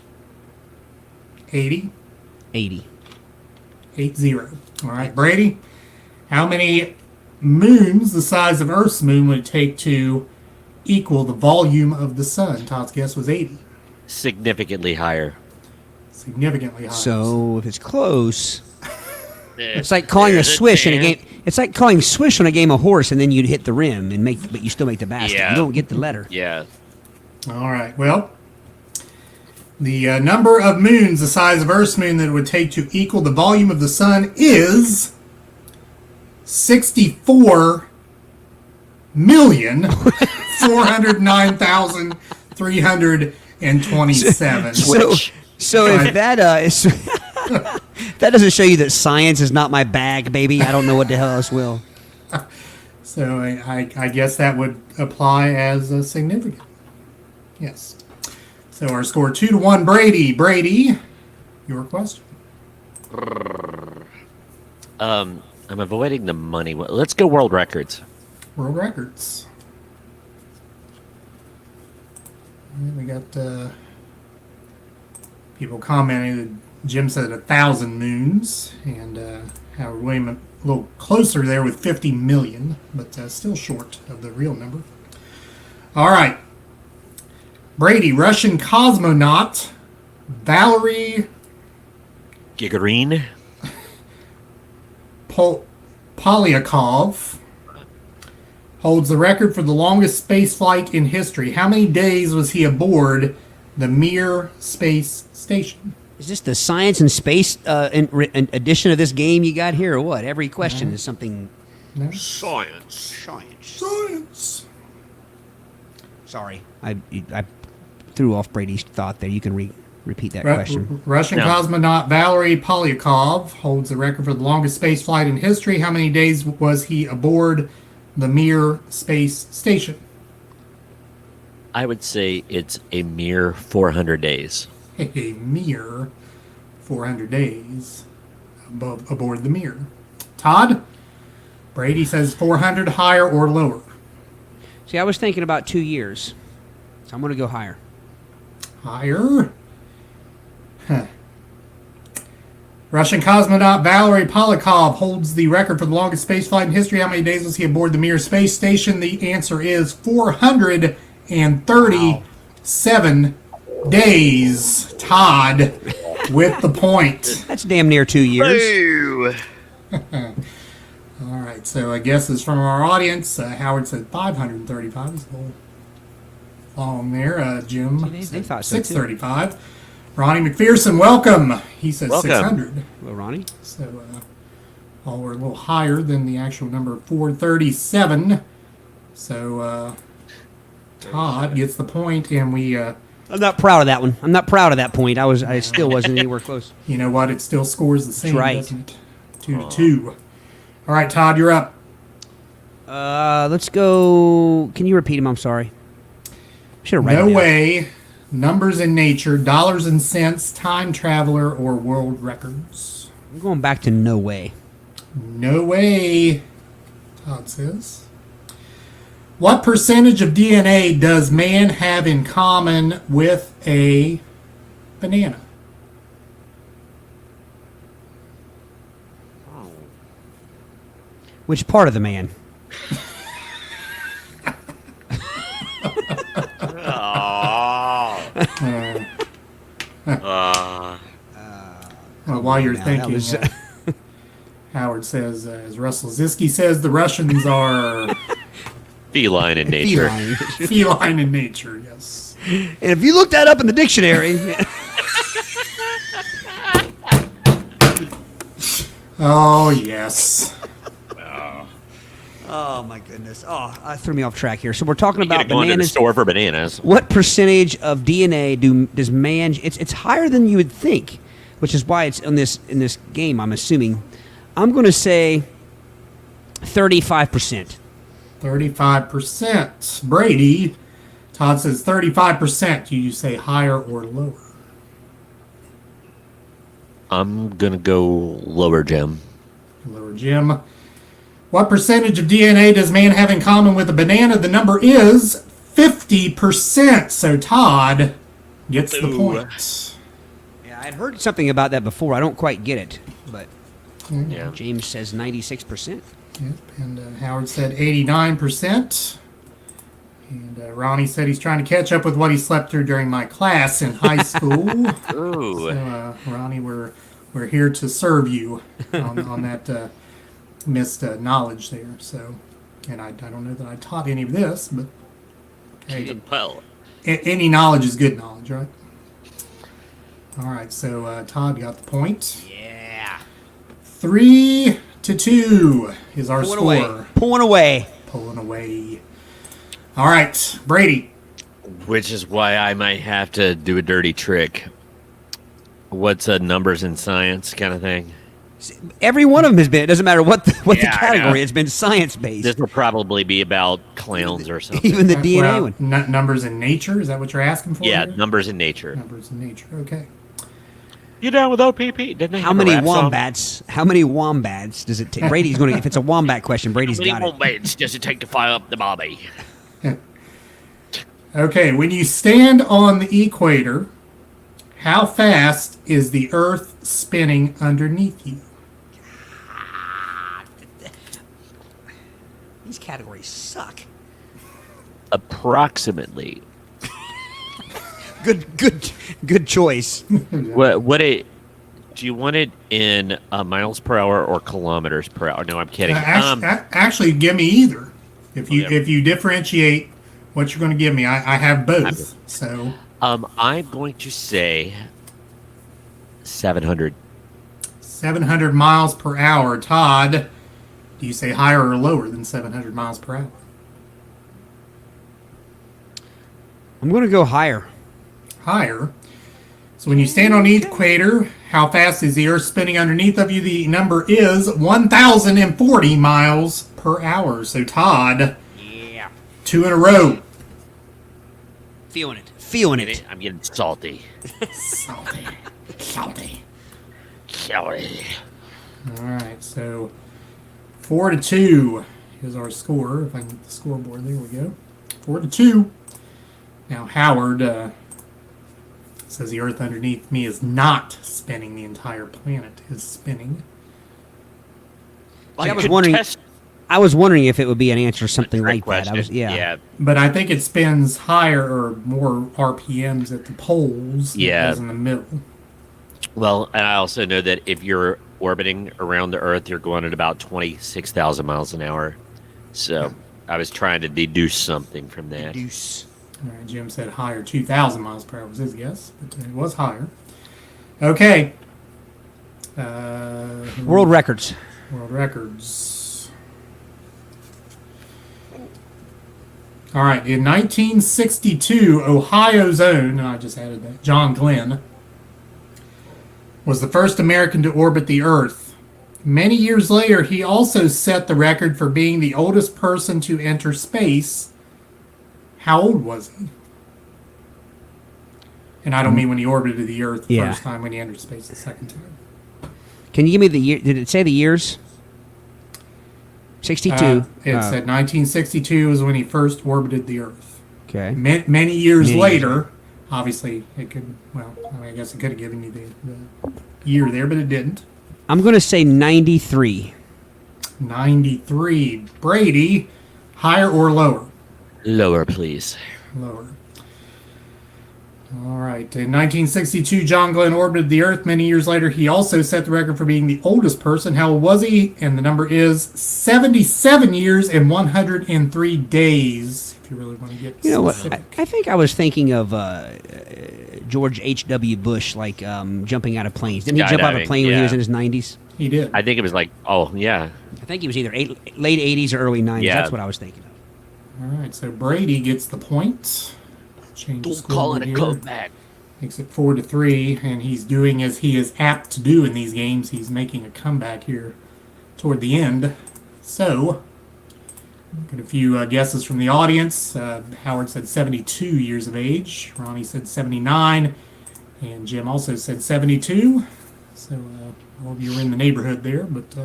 80. 80. 80. All right, Brady. How many moons the size of Earth's moon would it take to equal the volume of the sun? Todd's guess was 80. Significantly higher. Significantly higher. So if it's close, it's like calling a swish in a game. It's like calling swish on a game of horse, and then you'd hit the rim but you still make the basket. Yeah. You don't get the letter. Yeah. All right. Well, the number of moons the size of Earth's moon that it would take to equal the volume of the sun is 64,409,327. So if that is that doesn't show you that science is not my bag, baby. I don't know what the hell else will. So I guess that would apply as a significant. Yes. So our score 2-1. Brady, your question. I'm avoiding the money. Let's go world records. World records. And we got people commenting that Jim said 1,000 moons, and Howard William a little closer there with 50 million, but still short of the real number. All right. Brady, Russian cosmonaut Valery Gagarin. Polyakov holds the record for the longest space flight in history. How many days was he aboard the Mir space station? Is this the science and space edition of this game you got here, or what? Every question is something. No? Science. Science. Sorry, I threw off Brady's thought there. You can repeat that question. Russian No. cosmonaut Valery Polyakov holds the record for the longest space flight in history. How many days was he aboard the Mir space station? I would say it's a mere 400 days. A mere 400 days aboard the Mir. Todd? Brady says 400, higher or lower? See, I was thinking about 2 years, so I'm going to go higher. Higher. Huh. Russian cosmonaut Valery Polyakov holds the record for the longest spaceflight in history. How many days was he aboard the Mir space station? The answer is 437 days. Todd with the point. That's damn near 2 years. Ooh. All right, so I guess it's from our audience. Howard said 535 is a little long there. Jim They said thought so, too. 635. Ronnie McPherson, welcome. He said Welcome. 600. Well, Ronnie? So all were a little higher than the actual number 437. So Todd gets the point, and we, I'm not proud of that one. I'm not proud of that point. I still wasn't anywhere close. you know what? It still scores the same, right. doesn't it? 2-2. All right, Todd, you're up. Let's go. Can you repeat them? I'm sorry. Should have read No them down. way. Numbers in nature, dollars and cents, time traveler, or world records. I'm going back to no way. No way, Todd says. What percentage of DNA does man have in common with a banana? Which part of the man? Well, while you're Now, that thinking, was- Howard says, as Russell Zisky says, the Russians are Feline in nature. Feline. feline in nature, yes. And if you look that up in the dictionary, Oh, yes. oh my goodness! Oh, I threw me off track here. So we're talking You gotta about go into the bananas. store for bananas. What percentage of DNA does man? It's higher than you would think, which is why it's in this game. I'm assuming. I'm going to say 35%. 35%. Brady, Todd says 35%. Do you say higher or lower? I'm gonna go lower, Jim. Lower, Jim. What percentage of DNA does man have in common with a banana? The number is 50%. So Todd gets the Ooh. point. Yeah, I'd heard something about that before. I don't quite get it, but Yeah. James says 96%. Yep, and Howard said 89%. And Ronnie said he's trying to catch up with what he slept through during my class in high school. Ooh. So, Ronnie, we're here to serve you on that missed knowledge there. So, and I don't know that I taught any of this, but hey, Well, any knowledge is good knowledge, right? All right, so Todd got the point. Yeah. 3-2 is our score. Pulling away. Pulling away. All right, Brady. which is why I might have to do a dirty trick. What's a numbers in science kind of thing? Every one of them has been. It doesn't matter what the Yeah, I know. category. It's been science based. This will probably be about clowns or something. Even the DNA Well, one. numbers in nature, is that what you're asking for? Yeah, here? numbers in nature. Numbers in nature, okay. You down with OPP? Didn't they How have a many rap song? wombats? How many wombats does it take? Brady's going to. If it's a wombat question, Brady's How many got it. wombats does it take to fire up the Bobby? Okay, when you stand on the equator, how fast is the Earth spinning underneath you? These categories suck. Approximately. Good choice. What it? Do you want it in miles per hour or kilometers per hour? No, I'm kidding. Actually, give me either. If you Okay. if you differentiate what you're going to give me, I have both. So I'm going to say 700. 700 miles per hour. Todd, do you say higher or lower than 700 miles per hour? I'm going to go higher. Higher. So when you stand on the equator, how fast is the Earth spinning underneath of you? The number is 1,040 miles per hour. So Todd, Yeah. 2 in a row. Feeling it. Feeling it. I'm getting salty. Salty. Salty. Salty. All right, so 4-2 is our score. If I can get the scoreboard, there we go. 4-2. Now Howard says the Earth underneath me is not spinning. The entire planet is spinning. See, I was wondering if it would be an answer something like that. Yeah. But I think it spins higher or more RPMs at the poles than it Yeah. does in the middle. Well, and I also know that if you're orbiting around the Earth, you're going at about 26,000 miles an hour. So I was trying to deduce something from that. Deuce. All right, Jim said higher, 2,000 miles per hour was his guess, but it was higher. Okay. World records. World records. All right, in 1962, Ohio's own, I just added that, John Glenn, was the first American to orbit the Earth. Many years later, he also set the record for being the oldest person to enter space. How old was he? And I don't mean when he orbited the Earth the first time, when he entered space the second time. Can you give me the year? Did it say the years? 62. It said 1962 is when he first orbited the Earth. Okay. Many years later, obviously, it could, well, I guess it could have given you the year there, but it didn't. I'm going to say 93. 93. Brady, higher or lower? Lower, please. Lower. All right. In 1962, John Glenn orbited the Earth. Many years later, he also set the record for being the oldest person. How old was he? And the number is 77 years and 103 days, if you really want to get You know what? specific. I think I was thinking of George H.W. Bush, like jumping out of planes. Didn't he jump out of a Skydiving, plane when he yeah. was in his 90s? He did. I think it was like, oh, yeah. I think he was either late 80s or early 90s. Yeah. That's what I was thinking of. All right, so Brady gets the point. Change the Don't call it a scoreboard here. comeback. Makes it 4-3, and he's doing as he is apt to do in these games. He's making a comeback here toward the end. So, got a few guesses from the audience. Howard said 72 years of age. Ronnie said 79, and Jim also said 72. So, all of you are in the neighborhood there, but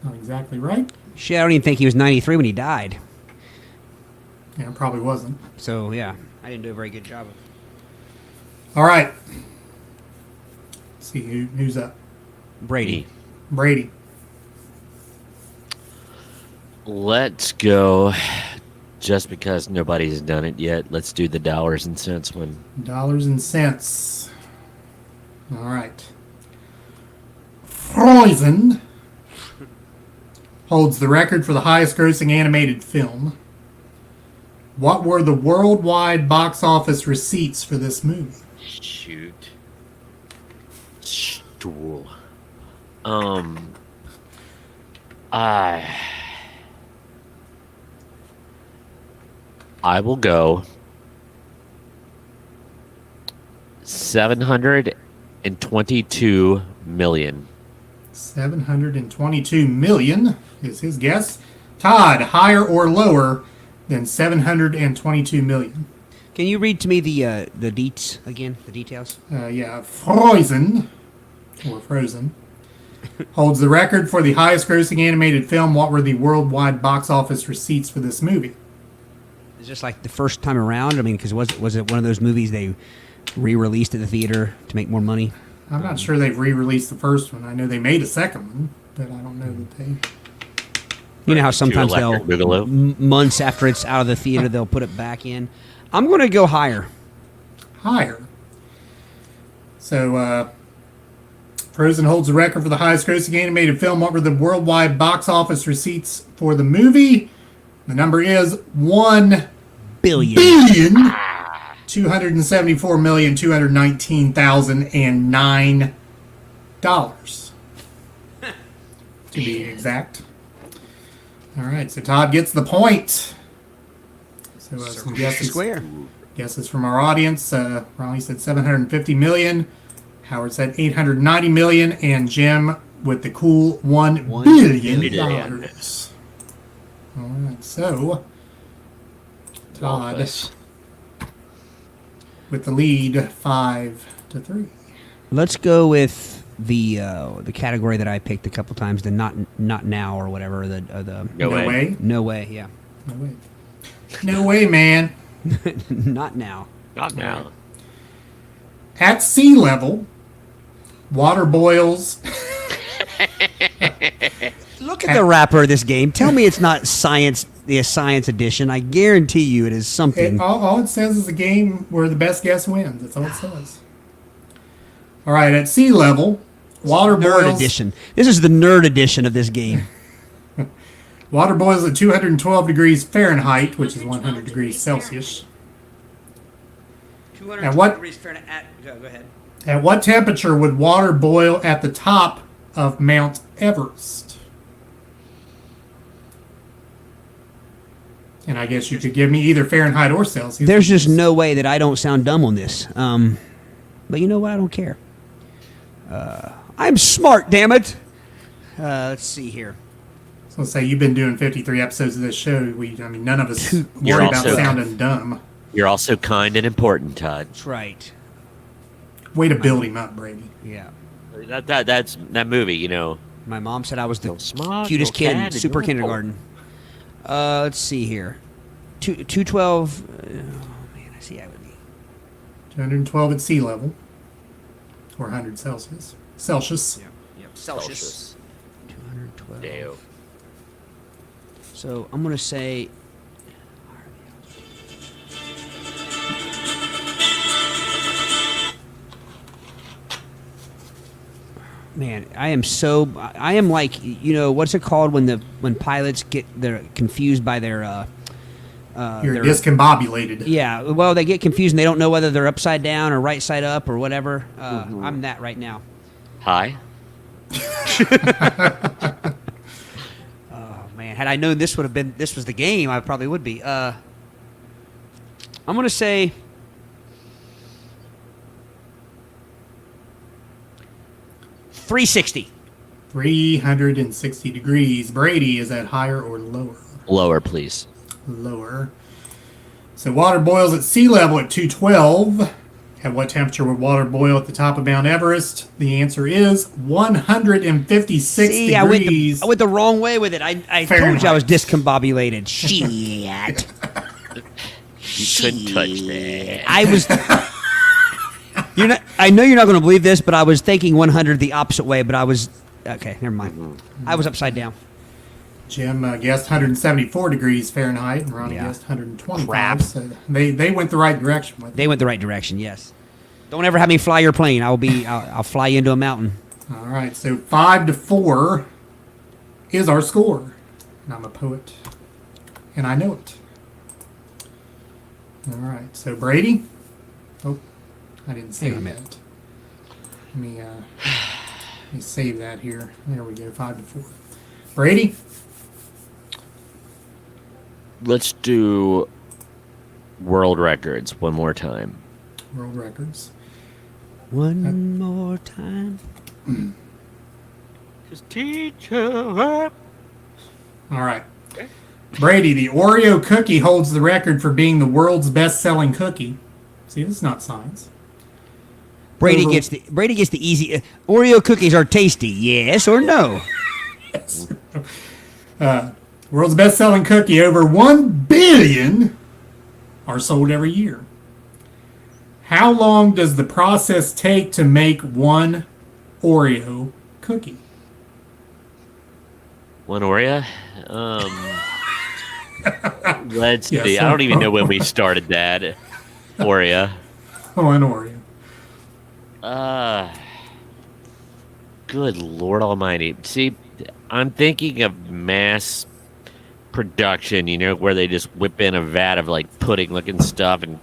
not exactly right. Shit, I don't even think he was 93 when he died. Yeah, probably wasn't. So, yeah, I didn't do a very good job of it. All right. Let's see who's up. Brady. Brady. Let's go. Just because nobody's done it yet, let's do the dollars and cents one. Dollars and cents. All right. Frozen holds the record for the highest grossing animated film. What were the worldwide box office receipts for this movie? Shoot. Stool. I will go 722 million. 722 million is his guess. Todd, higher or lower than 722 million? Can you read to me the deets again, the details? Yeah, Frozen holds the record for the highest grossing animated film. What were the worldwide box office receipts for this movie? Is this like the first time around? I mean, because was it one of those movies they re-released at the theater to make more money? I'm not sure they've re-released the first one. I know they made a second one, but I don't know that they... You know how sometimes Electric they'll, Boogaloo. months after it's out of the theater, they'll put it back in. I'm going to go higher. Higher. So, Frozen holds the record for the highest grossing animated film. What were the worldwide box office receipts for the movie? The number is $1 Billion. 274,219,009 dollars, to be exact. All right, so Todd gets the point. So some guesses from our audience. Ronnie said 750 million. Howard said 890 million, and Jim with the cool $1 billion dollars. All right, so Todd with the lead, 5-3. Let's go with the category that I picked a couple times, the not now or whatever. The No way. no way, yeah. No way. No way, man. Not now. Not now. At sea level, water boils. Look at the wrapper of this game. Tell me it's not science, the science edition. I guarantee you it is something. All it says is a game where the best guess wins. That's all it says. All right, at sea level, water Nerd boils. edition. This is the nerd edition of this game. Water boils at 212 degrees Fahrenheit, which is 100 degrees Celsius. 200 what- degrees Fahrenheit. Go ahead. At what temperature would water boil at the top of Mount Everest? And I guess you could give me either Fahrenheit or Celsius. There's just no way that I don't sound dumb on this. But you know what? I don't care. I'm smart, damn it. Let's see here. So let's say you've been doing 53 episodes of this show. None of us You're worry about also- sounding dumb. You're also kind and important, Todd. That's right. Way to build him up, Brady. Yeah. That's that movie, you know. My mom said I was the Go smart, cutest go kid in fat, and super go kindergarten. Let's see here. 212. Oh, man, I see I would be. 212 at sea level. Or 100 Celsius. Celsius. Yep. Celsius. 212. Deo. So I'm going to say. Man, I am like, what's it called when pilots they're confused by their You're discombobulated. yeah, well, they get confused and they don't know whether they're upside down or right side up or whatever. I'm that right now. Hi. Oh man, had I known this was the game, I probably would be. I'm gonna say 360. 360 degrees. Brady, is that higher or lower? Lower, please. Lower. So water boils at sea level at 212. At what temperature would water boil at the top of Mount Everest? The answer is 156 See, degrees. I went the wrong way with it. I told you I was discombobulated. Shit. You couldn't touch that. I was. I know you're not going to believe this, but I was thinking 100 the opposite way. But I was okay. Never mind. I was upside down. Jim guessed 174 degrees Fahrenheit, and Ronnie Yeah. guessed 125. Crap. So they went the right direction with it. They went the right direction. Yes. Don't ever have me fly your plane. I'll fly you into a mountain. All right, so 5-4 is our score. and I'm a poet, and I know it. All right, so Brady. Oh, I didn't save that. Let me save that here. There we go, 5-4. Brady. Let's do world records one more time. World records. One more time. Just teach her. All right. Brady, the Oreo cookie holds the record for being the world's best-selling cookie. See, this is not science. Brady gets the easy. Oreo cookies are tasty, yes or no? Yes. World's best-selling cookie, over 1 billion are sold every year. How long does the process take to make one Oreo cookie? One Oreo? Let's Yes, see. I don't even know when we started that. Oreo. One Oreo. Good Lord Almighty. See, I'm thinking of mass production, where they just whip in a vat of like pudding looking stuff and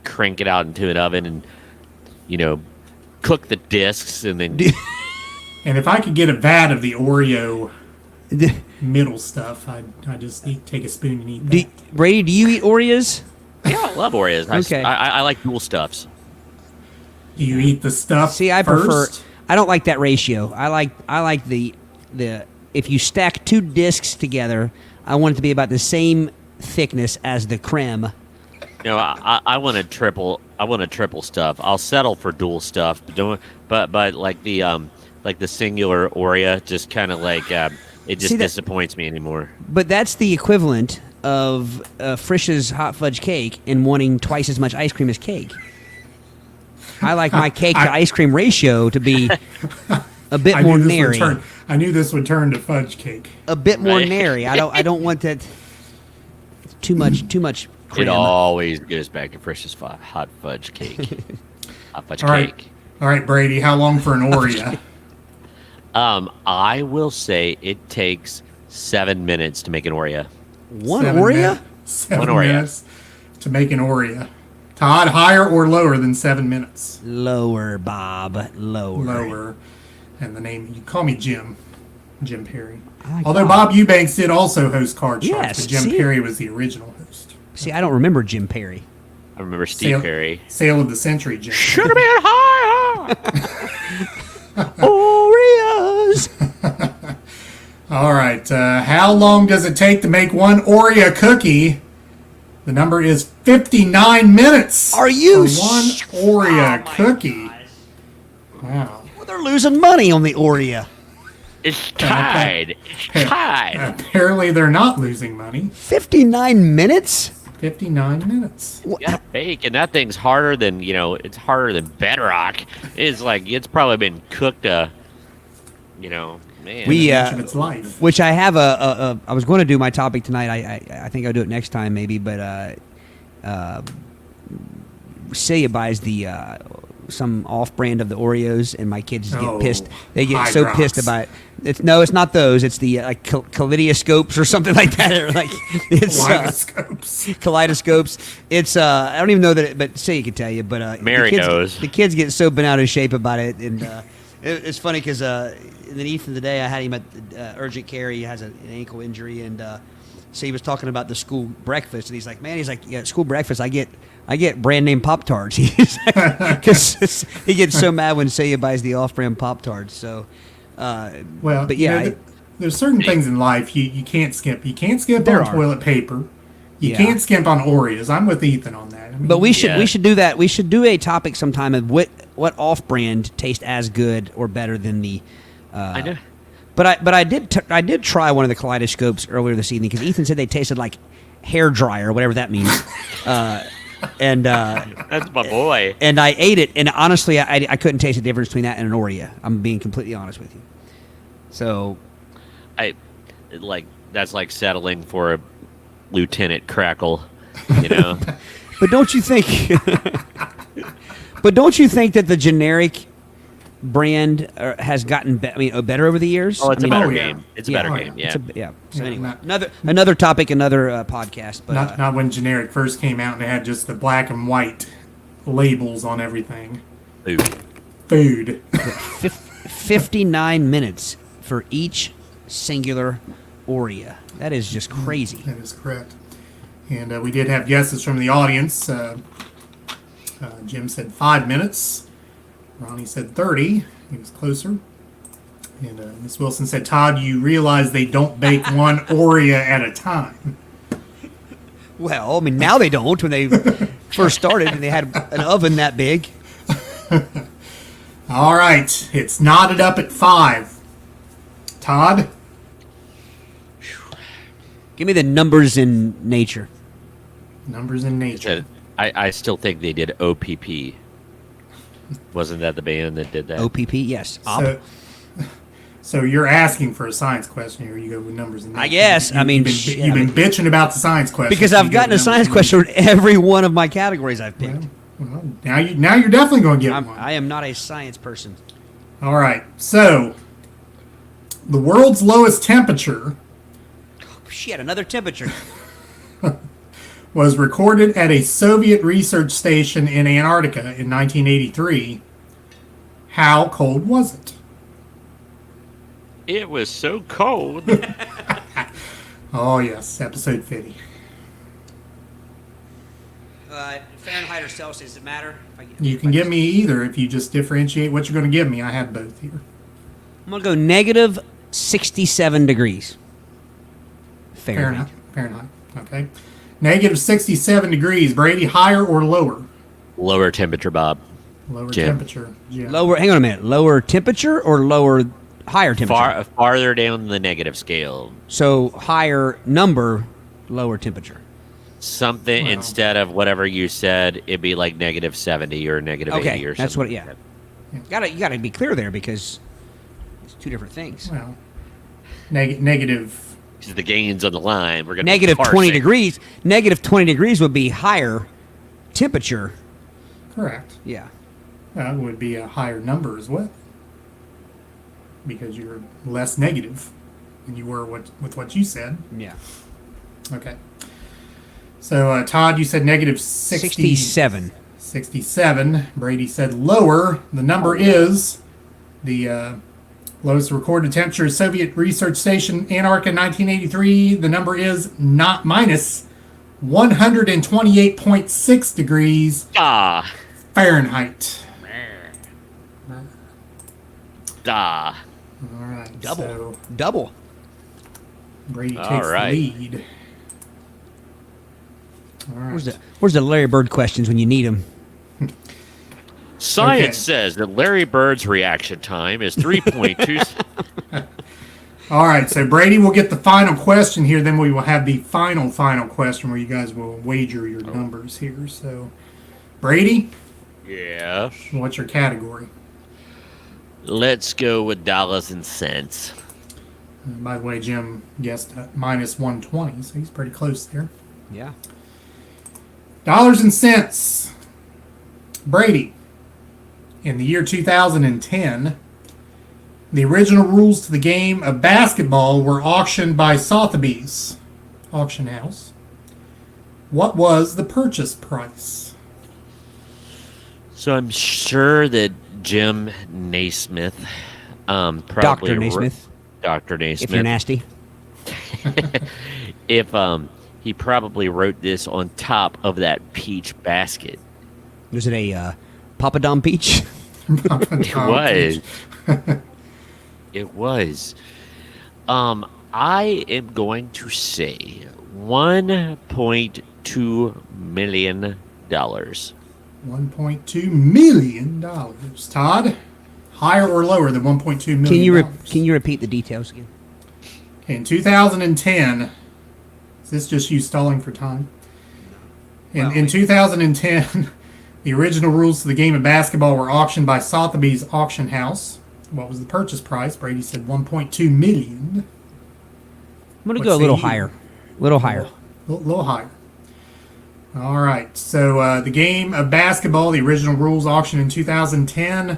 crank it out into an oven and, cook the discs and then. And if I could get a vat of the Oreo middle stuff, I'd just take a spoon and eat that. Brady, do you eat Oreos? Yeah, I love Oreos. Okay. I like dual stuffs. Do you eat the stuff See, I first? prefer. I don't like that ratio. I like the if you stack two discs together, I want it to be about the same thickness as the creme. No, I want a triple. I want a triple stuff. I'll settle for dual stuff, but like the singular Oreo, just kind of like it just disappoints me anymore. But that's the equivalent of Frisch's hot fudge cake and wanting twice as much ice cream as cake. I like my cake to ice cream ratio to be a bit more nary. I knew this would turn to fudge cake. A bit more nary. I don't want that too much cream. It always goes back to Frisch's hot fudge cake. Hot fudge cake. All right, Brady. How long for an Oreo? I will say it takes 7 minutes to make an Oreo. One Oreo? 7 minutes to make an Oreo. Todd, higher or lower than 7 minutes? Lower, Bob. Lower. Lower. And the name, you call me Jim Perry. Like Although Bob Eubanks did also host Card Sharks, Yes, but Jim Perry was the original host. See, I don't remember Jim Perry. I remember Steve Perry. Sale of the Century, Jim. Should have been higher. Oreos. All right. How long does it take to make one Oreo cookie? The number is 59 minutes. Are you for one Oreo cookie? Wow. Well, they're losing money on the Oreo. It's tied. It's tied. Apparently, they're not losing money. 59 minutes? 59 minutes. Yeah, bake, and that thing's harder than it's harder than bedrock. It's probably been cooked. Man. Of its life. Which I have I was going to do my topic tonight. I think I'll do it next time maybe. But Celia buys some off-brand of the Oreos, and my kids get pissed. They get so pissed about it. It's not those. It's the kaleidoscopes or something like that. Or it's kaleidoscopes. It's I don't even know that, but Celia can tell you. But Mary knows. The kids get so bent out of shape about it, and it's funny because then Ethan today I had him at urgent care. He has an ankle injury, and so he was talking about the school breakfast, and he's like, yeah, school breakfast. I get brand name Pop-Tarts. Because he gets so mad when Celia buys the off-brand Pop-Tarts. So, but yeah, there's certain things in life you can't skip. You can't skip on toilet paper. You can't skimp on Oreos. I'm with Ethan on that. I mean, but we should do that. We should do a topic sometime of what off-brand tastes as good or better than the. I know. But I did try one of the kaleidoscopes earlier this evening because Ethan said they tasted like hair dryer, whatever that means. And that's my boy. And I ate it, and honestly, I couldn't taste the difference between that and an Oreo. I'm being completely honest with you. So, that's like settling for a Lieutenant Crackle, But don't you think? But don't you think that the brand has gotten better over the years? Oh, it's I a mean, better yeah. game. It's a better game. Yeah. So Yeah, anyway, not- another topic, another podcast. But Not when generic first came out and they had just the black and white labels on everything. Ooh. Food. 59 minutes for each singular Oria. That is just crazy. That is correct. And we did have guesses from the audience. Jim said 5 minutes. Ronnie said 30. He was closer. And Miss Wilson said, Todd, you realize they don't bake one Oria at a time. Well, I mean, now they don't. When they first started and they had an oven that big. All right. It's knotted up at 5. Todd? Give me the numbers in nature. Numbers in nature. I still think they did OPP. Wasn't that the band that did that? OPP, yes. So you're asking for a science question here. You go with numbers in nature. I guess. You've been bitching about the science question. Because so I've you go gotten a with science numbers question in every one of my categories I've picked. Well, now you're definitely going to get one. I am not a science person. All right. So the world's lowest temperature Shit, another temperature. was recorded at a Soviet research station in Antarctica in 1983. How cold was it? It was so cold. Oh, yes. Episode 50. Fahrenheit or Celsius, does it matter? You can give me either if you just differentiate what you're going to give me. I have both here. I'm going to go negative 67 degrees. Fahrenheit. Fahrenheit. Okay. Negative 67 degrees. Brady, higher or lower? Lower temperature, Bob. Lower Jim. temperature. Yeah. Lower. Hang on a minute. Lower temperature or higher temperature? Farther down the negative scale. So higher number, lower temperature. Something Well. instead of whatever you said, it'd be like negative 70 or negative 80 Okay, or something. that's what. like Yeah. that. You gotta be clear there because it's two different things. Well, negative. 'Cause the gain's on the line. We're gonna Negative be 20 parsing. degrees. Negative 20 degrees would be higher temperature. Correct. Yeah. That would be a higher number as well. Because you're less negative than you were with what you said. Yeah. Okay. So, Todd, you said negative 67. 67. Brady said lower. The number is the lowest recorded temperature, Soviet research station, Antarctica, 1983. The number is not minus 128.6 degrees Ah. Fahrenheit. Ah. All right. Double. So Double. Brady All takes right. the lead. All right. Where's the Larry Bird questions when you need them? Science Okay. says that Larry Bird's reaction time is 3.2. All right, so Brady will get the final question here. Then we will have the final question where you guys will wager your numbers here. So, Brady, Yeah. what's your category? Let's go with dollars and cents. By the way, Jim guessed minus 120, so he's pretty close there. Yeah. Dollars and cents. Brady, in the year 2010, the original rules to the game of basketball were auctioned by Sotheby's auction house. What was the purchase price? So I'm sure that Jim Naismith, probably Dr. Naismith, Dr. Naismith, if you're nasty. if he probably wrote this on top of that peach basket. Was it a Papadom peach? It was. It was. I am going to say $1.2 million. $1.2 million. Todd, higher or lower than $1.2 million? Can you repeat the details again? In 2010, is this just you stalling for time? In 2010, the original rules to the game of basketball were auctioned by Sotheby's auction house. What was the purchase price? Brady said $1.2 million. I'm going to What go a say little you? higher. Little higher. A little higher. All right. So the game of basketball, the original rules auction in 2010,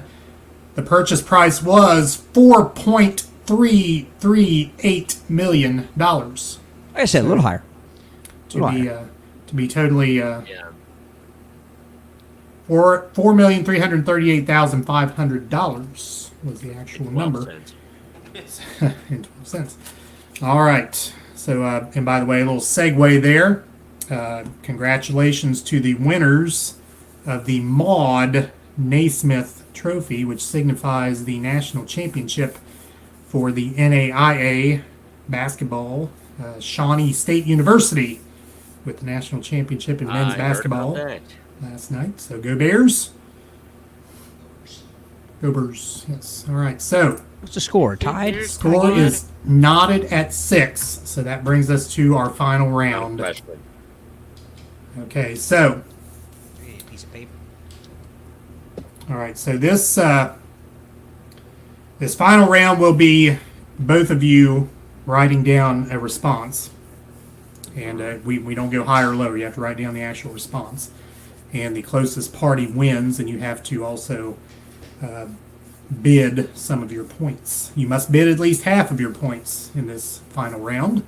The purchase price was $4.338 million. Like I said, a little higher. To be totally Yeah. $4,338,500 was the actual number. 12 cents. In 12 cents. All right. So, and by the way, a little segue there. Congratulations to the winners of the Maud Naismith Trophy, which signifies the national championship for the NAIA basketball. Shawnee State University with the national championship in men's I heard basketball about that. last night. So go Bears. Go Bears. Yes. All right. So What's the score? Tied? score is knotted at 6. So that brings us to our final round. Question. Okay. So, Piece of paper. all right. So this this final round will be both of you writing down a response. And we don't go higher or lower. You have to write down the actual response. And the closest party wins, and you have to also bid some of your points. You must bid at least half of your points in this final round,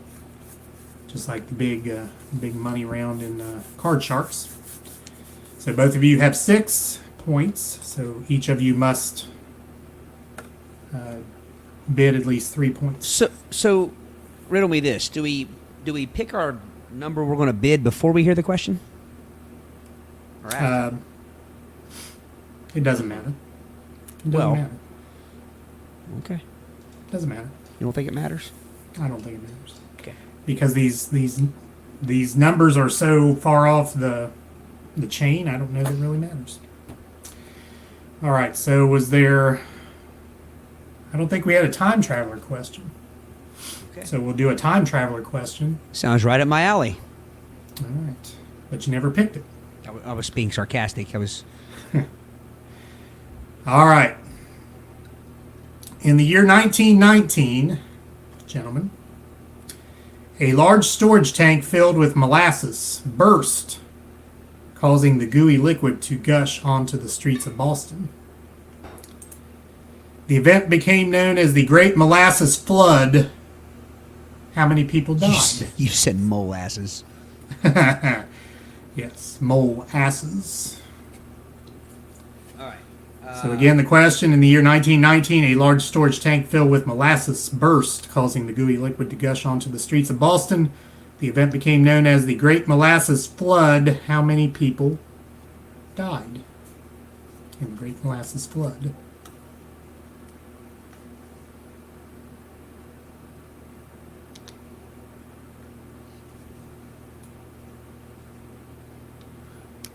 just like the big money round in Card Sharks. So both of you have 6 points, so each of you must bid at least 3 points. So, riddle me this: Do we pick our number we're going to bid before we hear the question? Or after? It doesn't matter. It doesn't Well- matter. Okay. It doesn't matter. You don't think it matters? I don't think it matters. Okay. Because these numbers are so far off the chain, I don't know that it really matters. All right, so was there... I don't think we had a time traveler question. Okay. So we'll do a time traveler question. Sounds right up my alley. All right. But you never picked it. I was being sarcastic. I was. All right. In the year 1919, gentlemen, a large storage tank filled with molasses burst, causing the gooey liquid to gush onto the streets of Boston. The event became known as the Great Molasses Flood. How many people died? You said molasses. Yes, mole asses. All right. So again, the question: in the year 1919, a large storage tank filled with molasses burst, causing the gooey liquid to gush onto the streets of Boston. The event became known as the Great Molasses Flood. How many people died in the Great Molasses Flood?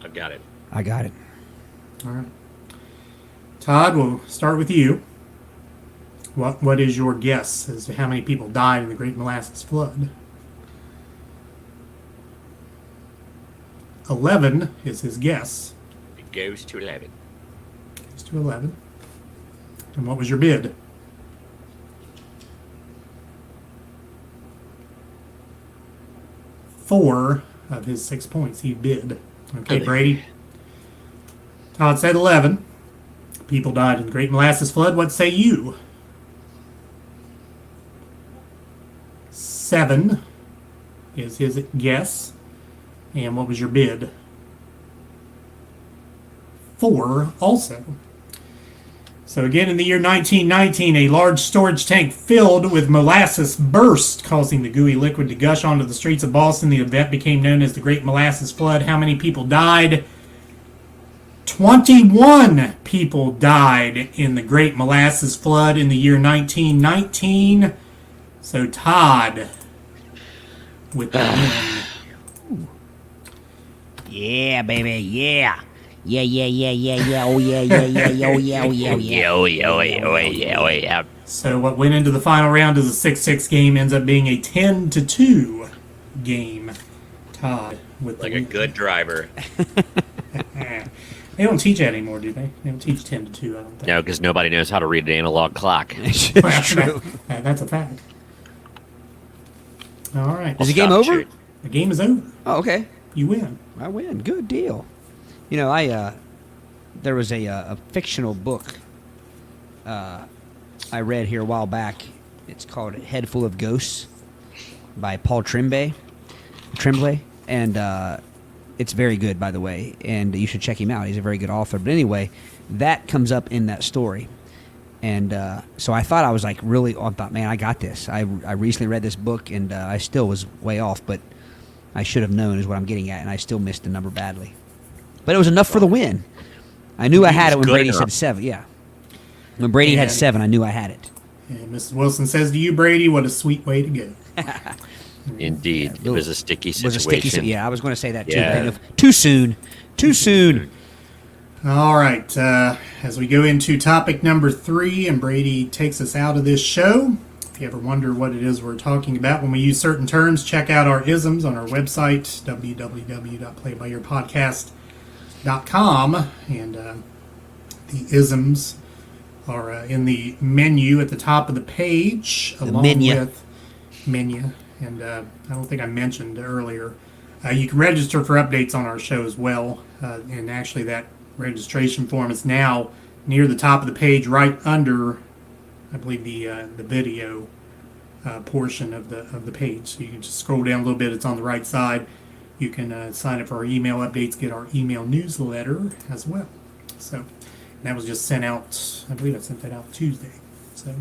I've got it. I got it. All right. Todd, we'll start with you. What is your guess as to how many people died in the Great Molasses Flood? 11 is his guess. It goes to 11. It's to 11. And what was your bid? Four of his 6 points he bid. Okay, Brady. Todd said 11. People died in the Great Molasses Flood. What say you? 7 is his guess. And what was your bid? 4 also. So again, in the year 1919, a large storage tank filled with molasses burst, causing the gooey liquid to gush onto the streets of Boston. The event became known as the Great Molasses Flood. How many people died? 21 people died in the Great Molasses Flood in the year 1919. So Todd with the win. Yeah, baby. Yeah. Yeah. Oh, yeah. So what went into the final round as a 6-6 game ends up being a 10-2 game. Todd with Like the a win. good driver. They don't teach that anymore, do they? They don't teach 10-2, I don't think. No, because nobody knows how to read an analog clock. Well, True. that's a fact. All right. Is the game Stop over? shooting. The game is over. Oh, okay. You win. I win. Good deal. You know, there was a fictional book I read here a while back. It's called Head Full of Ghosts by Paul Tremblay, and it's very good, by the way, and you should check him out. He's a very good author. But anyway, that comes up in that story. And so I thought I was like really, I thought, man, I got this. I recently read this book, and I still was way off, but I should have known is what I'm getting at, and I still missed the number badly. But it was enough for the win. I knew I had it when Brady said 7, yeah. When Brady had 7, I knew I had it. And Mrs. Wilson says to you, Brady, what a sweet way to go. Indeed. It was a sticky situation. Yeah, I was going to say that too. Yeah. Too soon. Too soon. All right. As we go into topic number 3, and Brady takes us out of this show, if you ever wonder what it is we're talking about when we use certain terms, check out our isms on our website, www.playbyyourpodcast.com. And the isms are in the menu at the top of the page, along with menu. And I don't think I mentioned earlier, you can register for updates on our show as well. And actually, that registration form is now near the top of the page, right under, I believe, the video portion of the page. So you can just scroll down a little bit. It's on the right side. You can sign up for our email updates, get our email newsletter as well. So that was just sent out, I believe I sent that out Tuesday. So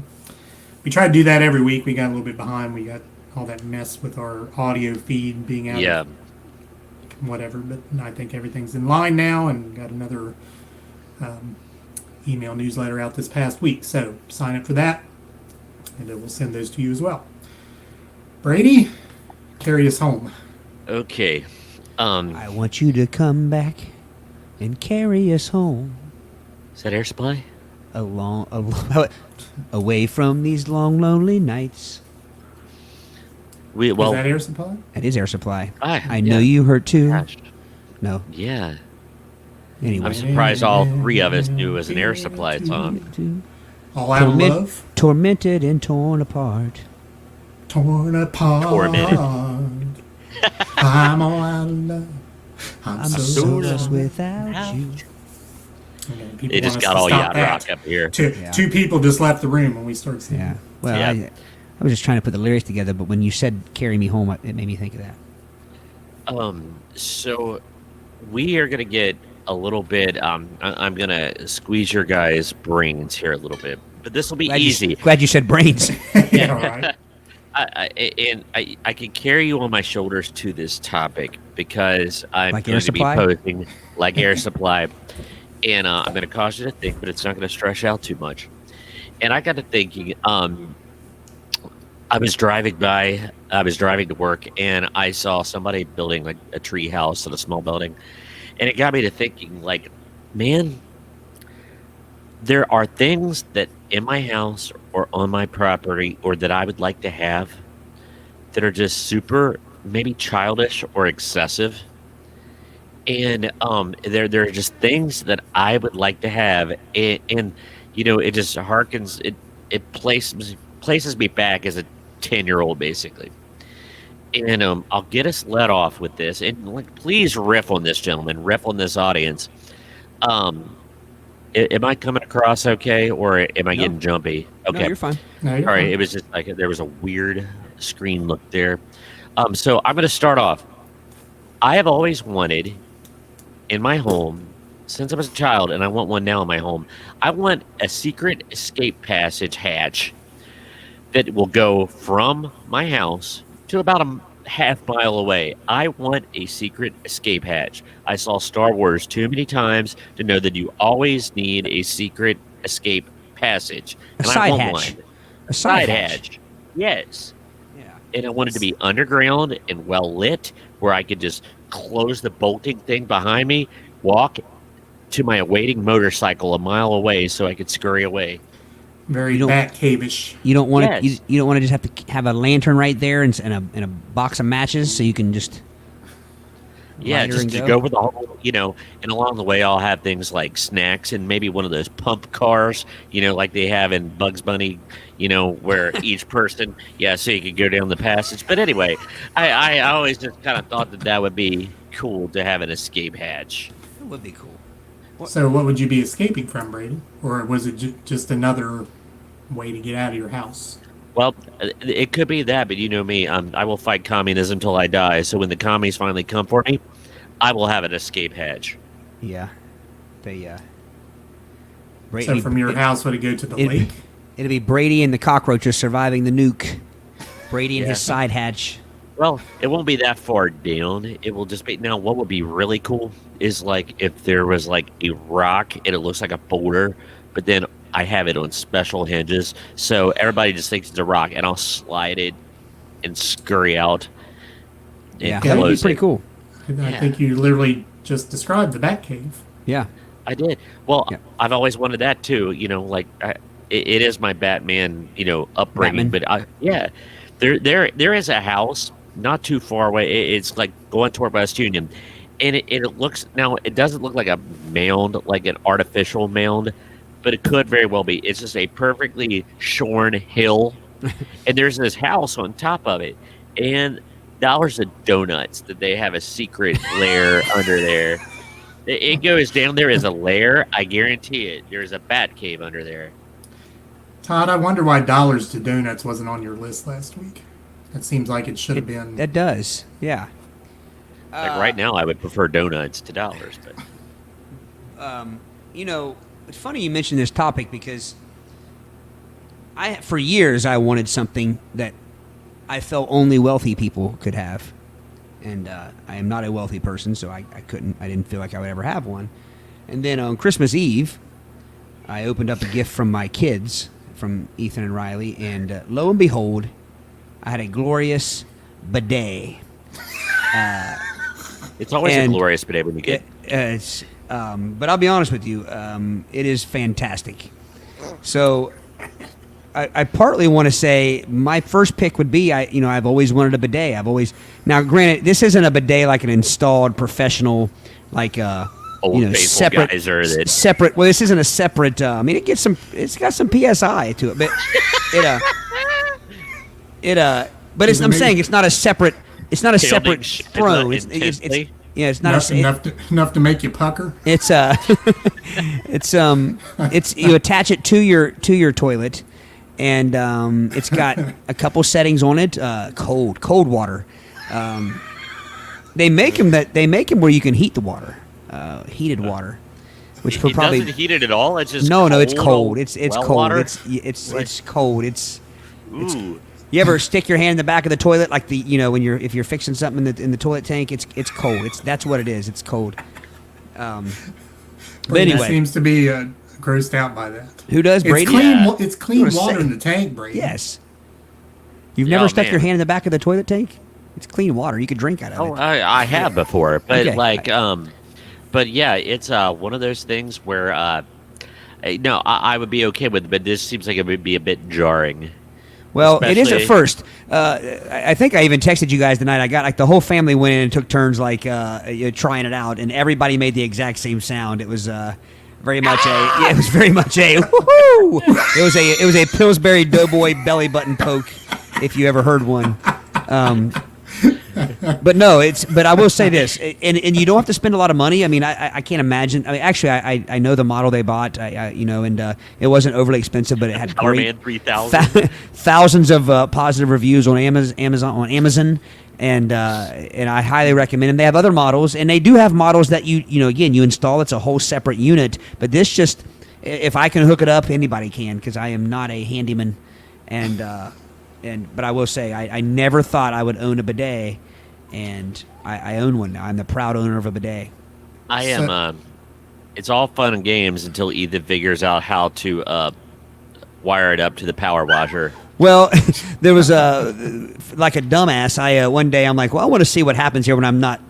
we try to do that every week. We got a little bit behind. We got all that mess with our audio feed being out of whatever. But I think everything's in line now, and got another email newsletter out this past week. So sign up for that, and we'll send those to you as well. Brady, carry us home. Okay. I want you to come back and carry us home. Is that Air Supply? Away from these long, lonely nights. Is that Air Supply? That is Air Supply. I yeah. know you hurt too. Gosh. No. Yeah. Anyway. I'm surprised all 3 of us knew it was an Air Supply song. All Out of Love? Tormented and torn apart. Torn apart. Tormented. I'm all out of love. I'm so lost without you. Okay, They just got all yacht rock up here. Two people just left the room when we started singing. Yeah. Well, Yeah. I was just trying to put the lyrics together, but when you said "Carry Me Home," it made me think of that. So we are gonna get a little bit. I'm gonna squeeze your guys' brains here a little bit, but this will be easy. Glad you said brains. Yeah, all right. I can carry you on my shoulders to this topic because I'm Like going Air to be Supply? posing like Air Supply, and I'm going to cause you to think, but it's not going to stress you out too much. And I got to thinking. I was driving to work, and I saw somebody building like a tree house in a small building, and it got me to thinking, like, man, there are things that in my house or on my property or that I would like to have that are just super maybe childish or excessive, and there are just things that I would like to have, and you know, it just harkens it places me back as a 10-year-old basically. And I'll get us let off with this, and like, please riff on this, gentlemen, riff on this audience. Am I coming across okay, or am I getting jumpy? Okay, No, you're fine. No, you're all right. fine. It was just like there was a weird screen look there. So I'm going to start off. I have always wanted in my home since I was a child, and I want one now in my home. I want a secret escape passage hatch that will go from my house to about a half mile away. I want a secret escape hatch. I saw Star Wars too many times to know that you always need a secret escape passage. A And side I want hatch. one. A side hatch. Hatch. Yes. Yeah. And I want it to be underground and well lit, where I could just close the bolting thing behind me, walk to my awaiting motorcycle a mile away so I could scurry away. Very You don't- Batcave-ish. You don't want Yes. to. You don't want to just have to have a lantern right there and a box of matches, so you can just. Yeah, light her just and to go. go with the whole, you know, and along the way I'll have things like snacks and maybe one of those pump cars, you know, like they have in Bugs Bunny, you know, where each person, so you could go down the passage. But anyway, I always just kind of thought that would be cool to have an escape hatch. It would be cool. So what would you be escaping from, Brady? Or was it just another way to get out of your house? Well, it could be that, but you know me, I will fight communism till I die. So when the commies finally come for me, I will have an escape hatch. Yeah. They So from your house, would it go to the lake? It'll be Brady and the cockroaches surviving the nuke. Brady and his side hatch. Well, it won't be that far down. It will just be. Now, what would be really cool is like if there was like a rock and it looks like a boulder, but then I have it on special hinges, so everybody just thinks it's a rock, and I'll slide it and scurry out. Yeah, that would be pretty cool. I think you literally just described the Batcave. Yeah, I did. Well, yeah. I've always wanted that too. You know, like it is my Batman, upbringing. Batman. But there is a house not too far away. It's like going toward West Union, and it looks now. It doesn't look like a mound, like an artificial mound, but it could very well be. It's just a perfectly shorn hill, and there's this house on top of it, and Dollars of Donuts that they have a secret lair under there. It goes down there as a lair. I guarantee it. There's a bat cave under there. Todd, I wonder why Dollars to Donuts wasn't on your list last week. It seems like it should have been. That does, yeah. Like right now, I would prefer donuts to dollars. But It's funny you mention this topic because for years I wanted something that I felt only wealthy people could have, and I am not a wealthy person, so I didn't feel like I would ever have one. And then on Christmas Eve, I opened up a gift from my kids, from Ethan and Riley, and lo and behold, I had a glorious bidet. It's always a glorious bidet when you get it. But I'll be honest with you, it is fantastic. So I partly want to say my first pick would be I've always wanted a bidet. Now granted, this isn't a bidet like an installed professional separate geyser that... separate. Well, this isn't a separate. It's got some psi to it, but I'm saying it's not a separate. It's not a separate throw. It's not enough to make you pucker. It's you attach it to your toilet, and it's got a couple settings on it. Cold water. They make them where you can heat the water, heated water, which it probably doesn't heat it at all. It's just no, it's cold. It's cold. Water? It's cold. Ooh. You ever stick your hand in the back of the toilet, like if you're fixing something in the toilet tank? It's cold. That's what it is. It's cold. But anyway, seems to be grossed out by that. Who does, Brady? It's clean water in the tank, Brady. Yes. You've never stuck your hand in the back of the toilet tank? It's clean water. You could drink out of it. Oh, I have before, but okay. But yeah, it's one of those things where I would be okay with it, but this seems like it would be a bit jarring. Well, it is at first. I think I even texted you guys tonight. I got the whole family went in and took turns trying it out, and everybody made the exact same sound. It was very much it was very much a woohoo! It was a Pillsbury Doughboy belly button poke, if you ever heard one. But I will say this, and you don't have to spend a lot of money. I mean, I can't imagine. I mean, actually, I know the model they bought. And it wasn't overly expensive, but it had great 3000 thousands of positive reviews on Amazon, and I highly recommend them. They have other models, and they do have models that you install. It's a whole separate unit, but this just, if I can hook it up, anybody can, because I am not a handyman, but I will say I never thought I would own a bidet, and I own one now. I'm the proud owner of a bidet. I am. It's all fun and games until Ethan figures out how to wire it up to the power washer. Well, there was like a dumbass. One day I'm like, well, I want to see what happens here when I'm not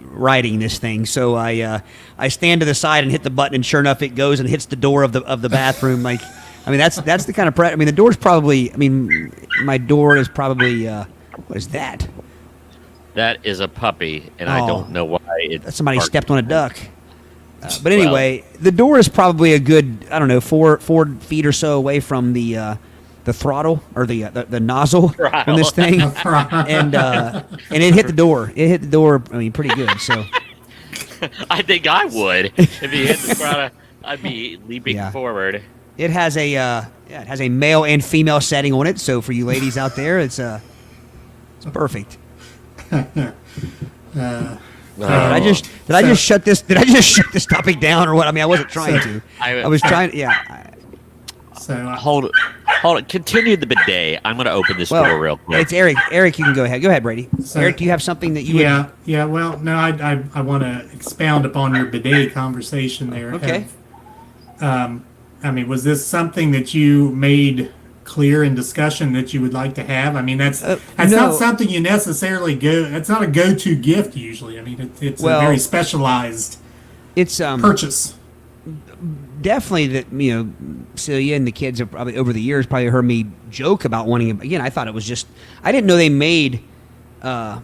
riding this thing. So I stand to the side and hit the button, and sure enough, it goes and hits the door of the bathroom. Like, I mean, that's the kind of the door's probably. I mean, my door is probably. What is that? That is a puppy, and I don't know why somebody stepped on a duck. But anyway, the door is probably a good, I don't know, 4 feet or so away from the throttle or the nozzle on this thing, and it hit the door. It hit the door. I mean, pretty good. So I think I would. If he hit the product, I'd be leaping Yeah. forward. It has a male and female setting on it. So for you ladies out there, it's perfect. Did I just shut this? Did I just shut this topic down or what? I mean, I wasn't trying to. I was trying. Yeah. So Hold it. Continue the bidet. I'm going to open this door real quick. It's Eric. Eric, you can go ahead. Go ahead, Brady. So- Eric, do you have something that you yeah, yeah. Well, no, I want to expound upon your bidet conversation there. Okay. I mean, was this something that you made clear in discussion that you would like to have? I mean, that's no. not something you necessarily go. It's not a go-to gift usually. I mean, it's a very specialized It's purchase. definitely that Celia and the kids have probably over the years probably heard me joke about wanting it. Again, I thought it was just I didn't know they made bidets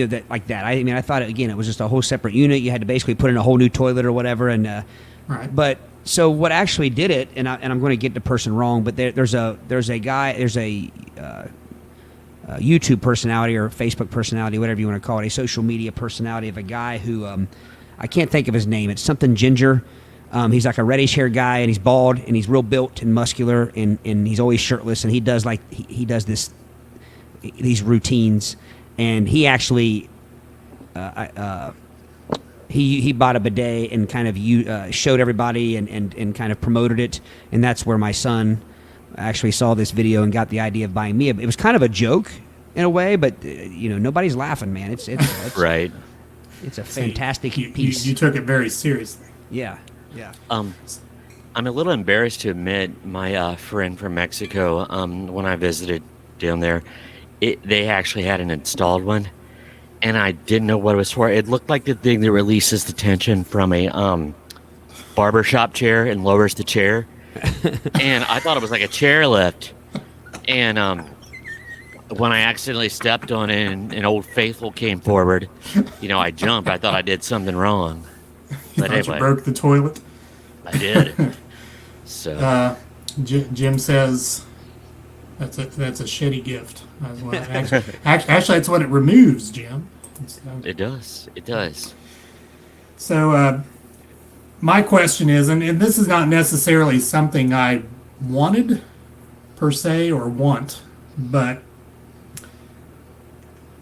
that like that. I mean, I thought it was just a whole separate unit. You had to basically put in a whole new toilet or whatever. And Right. but so what actually did it, and I'm going to get the person wrong, but there's a YouTube personality or Facebook personality, whatever you want to call it, a social media personality of a guy who I can't think of his name. It's something Ginger. He's like a reddish haired guy, and he's bald, and he's real built and muscular, and he's always shirtless, and he does he does these routines, and he actually he bought a bidet and kind of showed everybody and kind of promoted it, and that's where my son actually saw this video and got the idea of buying me. It was kind of a joke in a way, but nobody's laughing, man. It's Right. It's a fantastic You, piece. you took it very seriously. Yeah. I'm a little embarrassed to admit my friend from Mexico, when I visited down there, they actually had an installed one, and I didn't know what it was for. It looked like the thing that releases the tension from a barbershop chair and lowers the chair. And I thought it was like a chairlift. And when I accidentally stepped on it and an old faithful came forward, I jumped. I thought I did something wrong. You But thought anyway, you broke the toilet. I did. So Jim says that's a shitty gift. Actually, that's what it removes, Jim. it does. It does. So my question is, and this is not necessarily something I wanted per se or want, but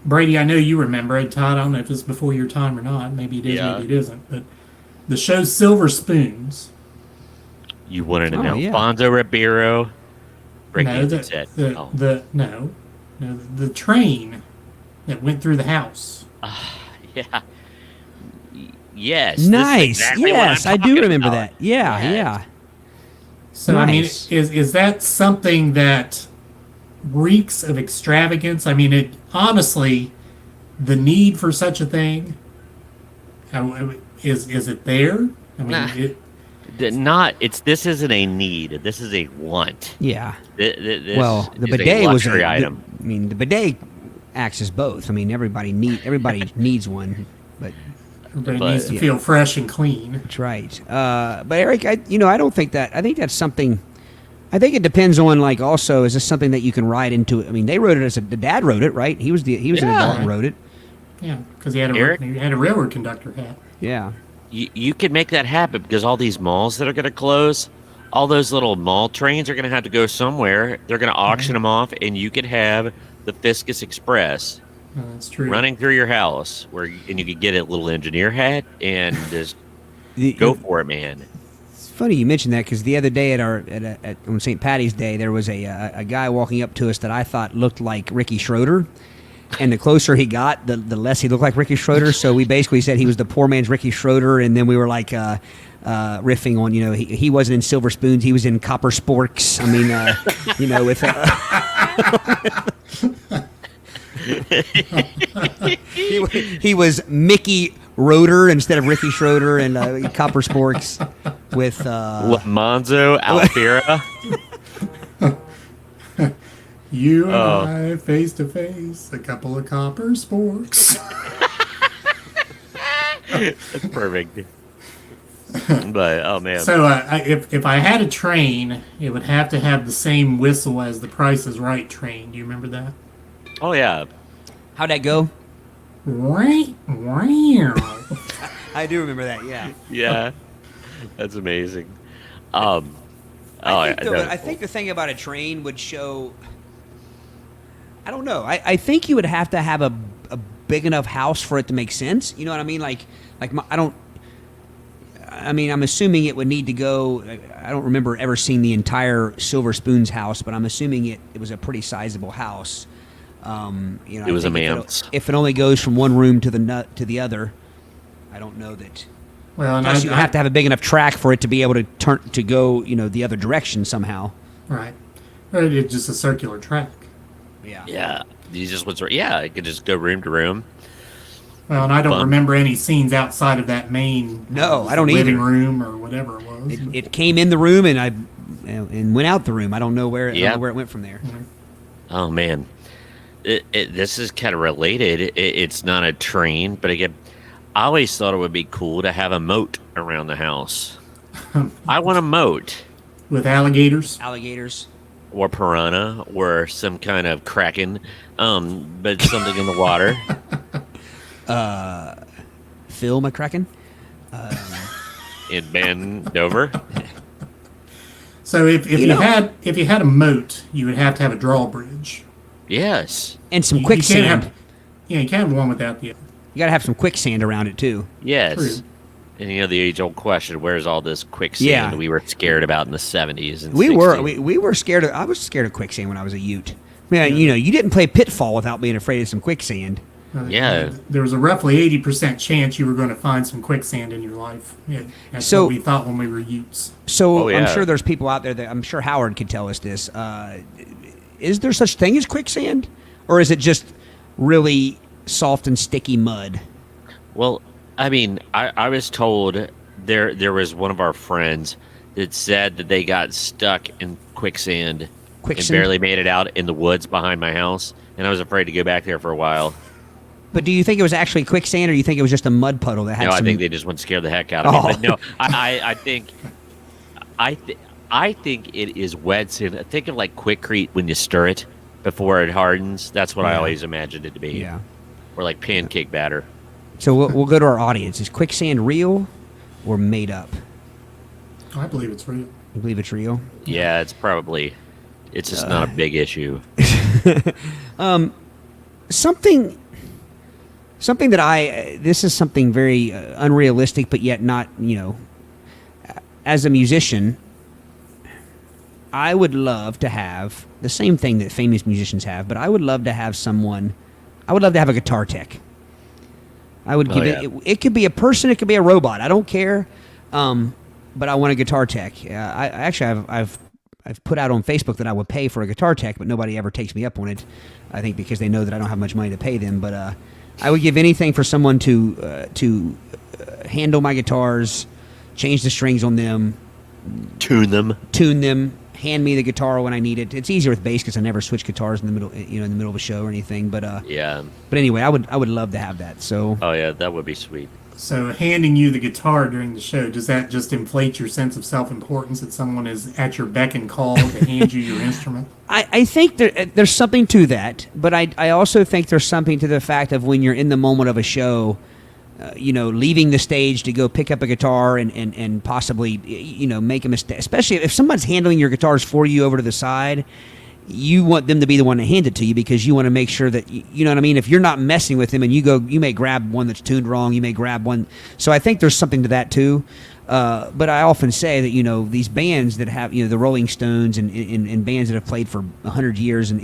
Brady, I know you remember it. Todd, I don't know if it's before your time or not. Maybe it is, Yeah. maybe it isn't. But the show Silver Spoons. You wanted to Oh, know. yeah. Fonzo Ribeiro. No, Breaking set. Oh. the train that went through the house. Yeah. Yes. this is Nice. exactly what Yes, I'm I do talking remember about. that. Yeah. So Nice. I mean, is that something that reeks of extravagance? I mean, it honestly, the need for such a thing, is it there? I mean, Nah. This isn't a need. This is a want. Yeah. This Well, the is bidet a was luxury item. the bidet acts as both. I mean, everybody needs one, but everybody but- needs to feel fresh and clean. that's right. But Eric, I don't think that. I think that's something. I think it depends on also is this something that you can ride into? I mean, they wrote it the dad wrote it, right? He was an adult and wrote it. Yeah, because he had Eric? a railroad conductor hat. Yeah. You can make that happen because all these malls that are going to close, all those little mall trains are going to have to go somewhere. They're going to auction them off, and you could have the Fiscus Express That's true. running through your house, and you could get a little engineer hat and just The- go for it, man. It's funny you mentioned that because the other day on St. Patty's Day there was a guy walking up to us that I thought looked like Ricky Schroeder, and the closer he got, the less he looked like Ricky Schroeder. So we basically said he was the poor man's Ricky Schroeder, and then we were riffing on he wasn't in Silver Spoons, he was in Copper Sporks. I mean with. He was Mickey Roeder instead of Ricky Schroeder and Copper Sporks with Monzo, Alfira. You and I face to face, a couple of copper sporks. That's perfect. But oh man, So if I had a train, it would have to have the same whistle as the Price is Right train. Do you remember that? oh yeah, how'd that go? Wow. I do remember that. Yeah. Yeah, that's amazing. I think the thing about a train would show. I don't know. I think you would have to have a big enough house for it to make sense. You know what I mean? I'm assuming it would need to go. I don't remember ever seeing the entire Silver Spoon's house, but I'm assuming it was a pretty sizable house. It was a man's. If it only goes from one room to the other, I don't know that. Well, and Plus, you have to have a big enough track for it to be able to turn to go, the other direction somehow. Right. It's just a circular track. Yeah. Yeah, you just it could just go room to room. Well, and I don't remember any scenes outside of that main No, I don't living either. room or whatever it was. It came in the room and went out the room. I don't know where it went from there. Oh man, this is kind of related. It's not a train, but again, I always thought it would be cool to have a moat around the house. I want a moat With alligators. Alligators. or piranha or some kind of kraken, but something in the water. Phil McCracken. In Dover. So if you had a moat, you would have to have a drawbridge. Yes. And some You quicksand. can't have, you can't have one without the other. You got to have some quicksand around it, too. Yes. True. And the age-old question: where's all this quicksand Yeah. we were scared about in the 70s and We 60s? were scared of. I was scared of quicksand when I was a Ute. Man, you didn't play Pitfall without being afraid of some quicksand. Yeah. There was a roughly 80% chance you were going to find some quicksand in your life. Yeah, that's So- what we thought when we were Utes. So Oh, I'm yeah. sure there's people out there that I'm sure Howard could tell us this. Is there such thing as quicksand, or is it just really soft and sticky mud? Well, I mean, I was told there was one of our friends that said that they got stuck in quicksand and Quicksand? barely made it out in the woods behind my house, and I was afraid to go back there for a while. But do you think it was actually quicksand, or do you think it was just a mud puddle that had No, some? I think they just want to scare the heck out of me. Oh. But no, I think it is wet sand. Think of like Quikrete when you stir it before it hardens. That's what I Yeah. always imagined it to be. Yeah. Or like pancake batter. So we'll go to our audience. Is quicksand real or made up? I believe it's real. You believe it's real? Yeah, it's just not a big issue. Something that this is something very unrealistic, but yet not, as a musician, I would love to have the same thing that famous musicians have, but I would love to have a guitar tech. I would give yeah. it could be a person, it could be a robot. I don't care. But I want a guitar tech. I've put out on Facebook that I would pay for a guitar tech, but nobody ever takes me up on it. I think because they know that I don't have much money to pay them. But I would give anything for someone to handle my guitars, change the strings on them, Tune them. tune them, hand me the guitar when I need it. It's easier with bass because I never switch guitars in the middle of a show or anything. But Yeah. but anyway, I would love to have that. So Oh yeah, that would be sweet. So handing you the guitar during the show, does that just inflate your sense of self-importance that someone is at your beck and call to hand you your instrument? I think there's something to that, but I also think there's something to the fact of when you're in the moment of a show, leaving the stage to go pick up a guitar and possibly, make a mistake. Especially if someone's handling your guitars for you over to the side, you want them to be the one to hand it to you because you want to make sure that, you know what I mean? If you're not messing with them and you may grab one that's tuned wrong, you may grab one. So I think there's something to that too. But I often say that, these bands that have, the Rolling Stones and bands that have played for 100 years and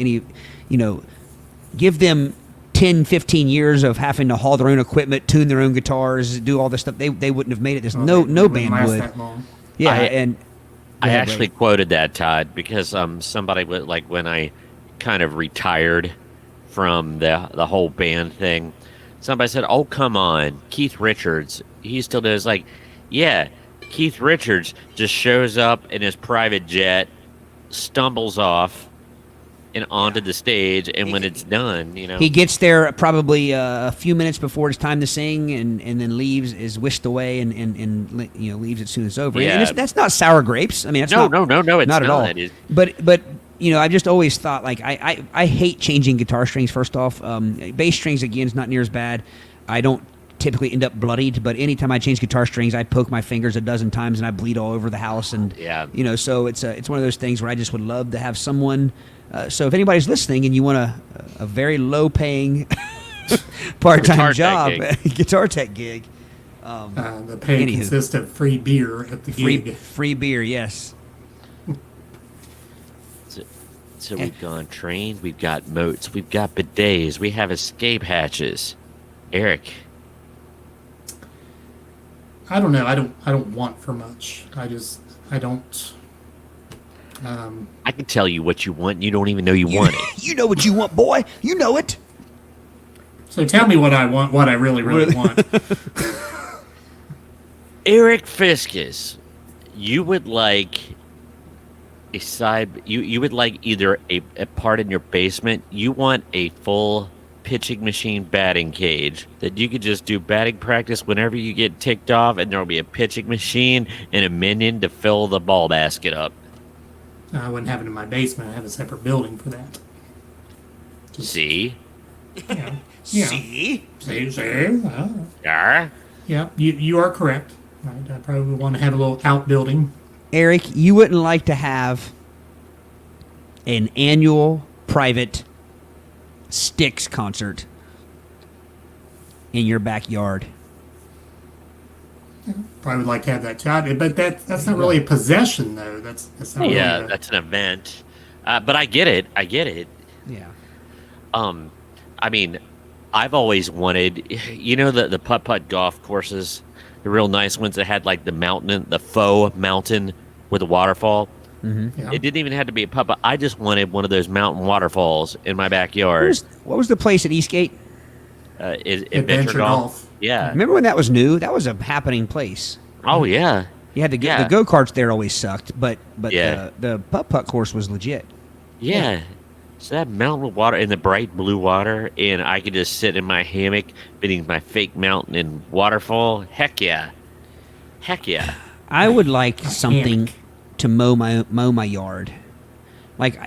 give them 10, 15 years of having to haul their own equipment, tune their own guitars, do all this stuff. They wouldn't have made it. Well, No they wouldn't band last would. that long. Yeah, I Go ahead, actually Ray. quoted that, Todd, because somebody when I kind of retired from the whole band thing, somebody said, "Oh, come on, Keith Richards, he still does." Like, yeah, Keith Richards just shows up in his private jet, stumbles off and onto the stage, and when it's done, He gets there probably a few minutes before it's time to sing, and then leaves, is whisked away, and leaves as soon as it's over. Yeah. And that's not sour grapes. I mean, that's no, not it's not at all. not. But I've just always thought like I hate changing guitar strings. First off, bass strings again is not near as bad. I don't typically end up bloodied, but anytime I change guitar strings, I poke my fingers a dozen times and I bleed all over the house. And so it's one of those things where I just would love to have someone. So if anybody's listening and you want a very low paying part-time job, guitar tech gig. The pay consists of free beer at the gig. Free beer, yes. So we've gone trained, we've got moats, we've got bidets, we have escape hatches. Eric. I don't know. I don't want for much. I don't. I can tell you what you want. You don't even know you want it. You know what you want, boy. You know it. So tell me what I want. What I really want. Eric Fiskus, you would like a side. You would like either a part in your basement. You want a full pitching machine batting cage that you could just do batting practice whenever you get ticked off, and there'll be a pitching machine and a minion to fill the ball basket up. I wouldn't have it in my basement. I have a separate building for that. See? Yeah. See? Yeah. Yeah, you are correct. Right, I probably want to have a little outbuilding. Eric, you wouldn't like to have an annual private Styx concert in your backyard. Probably would like to have that too, but that's not really a possession, though. That's not really That's an event. But I get it. Yeah. I mean, I've always wanted, the putt-putt golf courses, the real nice ones that had like the faux mountain with a waterfall. Mm-hmm. Yeah. It didn't even have to be a putt-putt. I just wanted one of those mountain waterfalls in my backyard. What was the place at Eastgate? Adventure Golf. Yeah. Remember when that was new? That was a happening place. Oh, yeah. You had the go-karts there always sucked, but Yeah. the putt-putt course was legit. Yeah. So that mountain water and the bright blue water, and I could just sit in my hammock beneath my fake mountain and waterfall. Heck yeah. I would like something to mow my yard, like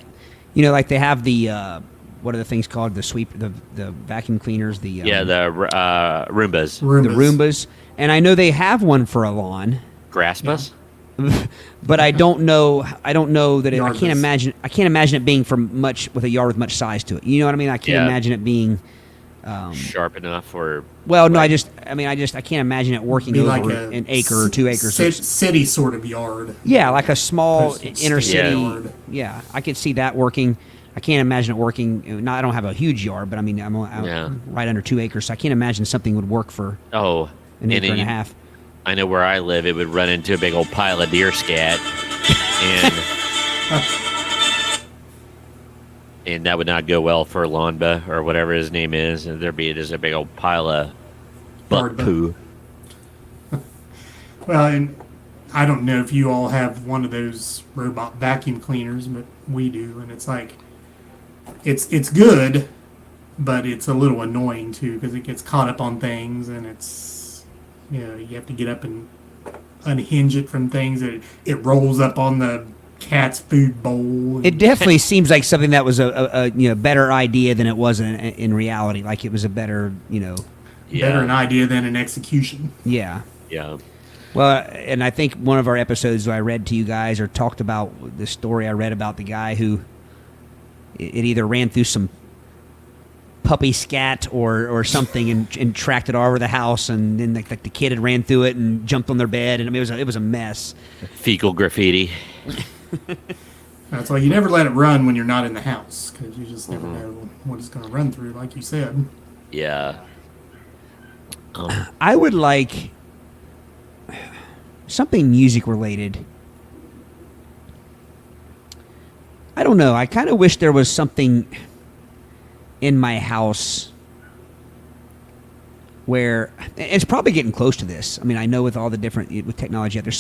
they have the what are the things called, the sweep, the vacuum cleaners, the Roombas. the Roombas, and I know they have one for a lawn. Grassbus? But I don't know that I can't imagine it being with a yard with much size to it. You know what I mean? I can't imagine it being sharp enough or I can't imagine it working over like an acre or 2 acres. City sort of yard. Yeah, like a small inner city. yard. Yeah, I could see that working. I can't imagine it working. I don't have a huge yard, but I mean, I'm right under 2 acres, so I can't imagine something would work for an acre and a half. I know where I live, it would run into a big old pile of deer scat, and that would not go well for Lonba or whatever his name is. And there'd be just a big old pile of butt poo. Well, and I don't know if you all have one of those robot vacuum cleaners, but we do, and it's like it's good, but it's a little annoying too because it gets caught up on things, and it's you have to get up and unhinge it from things. It rolls up on the cat's food bowl. It definitely seems like something that was a better idea than it was in reality. Like it was a better better an idea than an execution. Yeah. Yeah. Well, and I think one of our episodes I read to you guys or talked about the story I read about the guy who it either ran through some puppy scat or something and tracked it all over the house, and then the kid had ran through it and jumped on their bed, and I mean, it was a mess. Fecal graffiti. That's why you never let it run when you're not in the house, because you just never know what it's going to run through, like you said. Yeah. I would like something music related. I don't know. I kind of wish there was something in my house where it's probably getting close to this. I mean, I know with all the different with technology out there,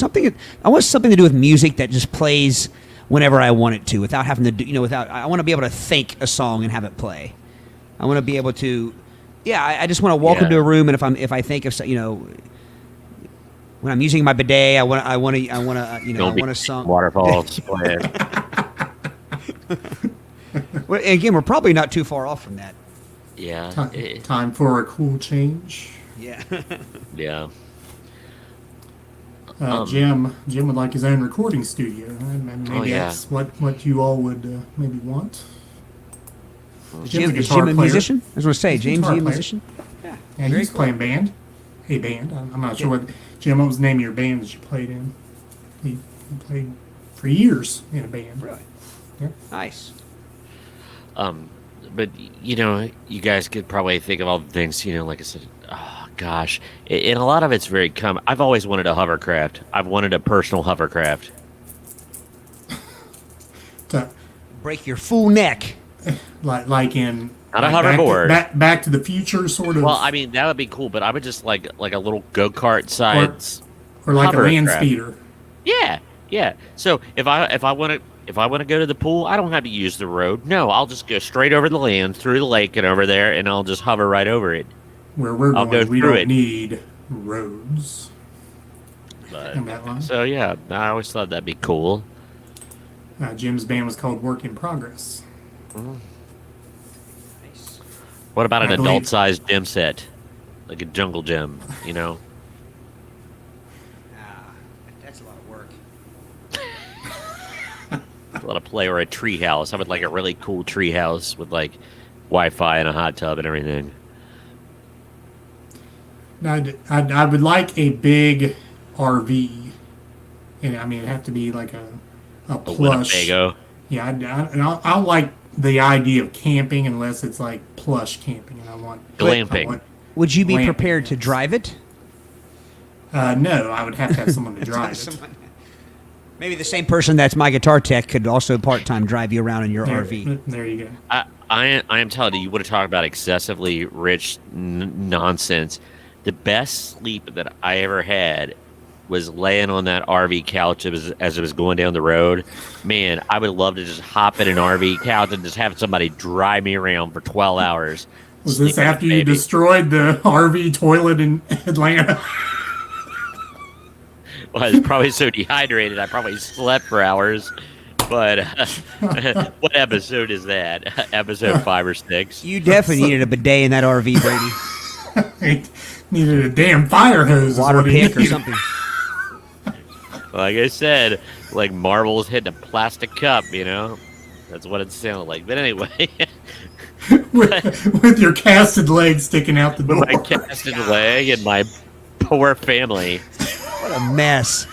I want something to do with music that just plays whenever I want it to, without having to do, I want to be able to think a song and have it play. I want to be able to, I just want to walk into a room, and if I think of, when I'm using my bidet, I want a song. Waterfalls playing. Well, again, we're probably not too far off from that. Yeah. Time for a cool change. Yeah. Yeah. Jim would like his own recording studio. And maybe yeah. that's what you all would maybe want. Jim, a is guitar Jim a player. musician? I was going to say, He's a James, guitar are you a player. musician? Yeah. Yeah, Very he's cool. playing band. A band. I'm not sure what Jim. What was the name of your band that you played in? He played for years in a band. Really? Yeah. Nice. But you guys could probably think of all the things, like I said, oh gosh, and a lot of it's very I've always wanted a hovercraft. I've wanted a personal hovercraft. To, Break your full neck. like in Not a like hoverboard. Back to the Future sort of. Well, I mean that would be cool, but I would just like a little go-kart size or like a land hovercraft. speeder. Yeah. So if I want to go to the pool, I don't have to use the road. No, I'll just go straight over the land, through the lake, and over there, and I'll just hover right over it. Where we're I'll going, go we through don't it. need roads. In that line. So yeah, I always thought that'd be cool. Jim's band was called Work in Progress. What about an I believe- adult-sized gym set, like a jungle gym? That's a lot of work. A lot of play, or a tree house. I would like a really cool tree house with like Wi-Fi and a hot tub and everything. I would like a big RV, and I mean it'd have to be like a A plush. Winnebago. Yeah, I don't like the idea of camping unless it's like plush camping, and I want Glamping. Would you be Glamping, prepared to yes. drive it? No, I would have to have someone to drive it. Someone- Maybe the same person that's my guitar tech could also part-time drive you around in your RV. There you go. I am telling you, you want to talk about excessively rich nonsense. The best sleep that I ever had was laying on that RV couch as it was going down the road. Man, I would love to just hop in an RV couch and just have somebody drive me around for 12 hours. Was this sleeping after with you baby. destroyed the RV toilet in Atlanta? Well, I was probably so dehydrated, I probably slept for hours. But what episode is that? Episode 5 or 6? You definitely needed a bidet in that RV, Brady. Needed a damn fire hose. is Water what he pick or needed. something. Like I said, like marbles hitting a plastic cup, That's what it sounded like. But anyway, with your casted leg sticking out the door. my casted leg and my poor family. What a mess.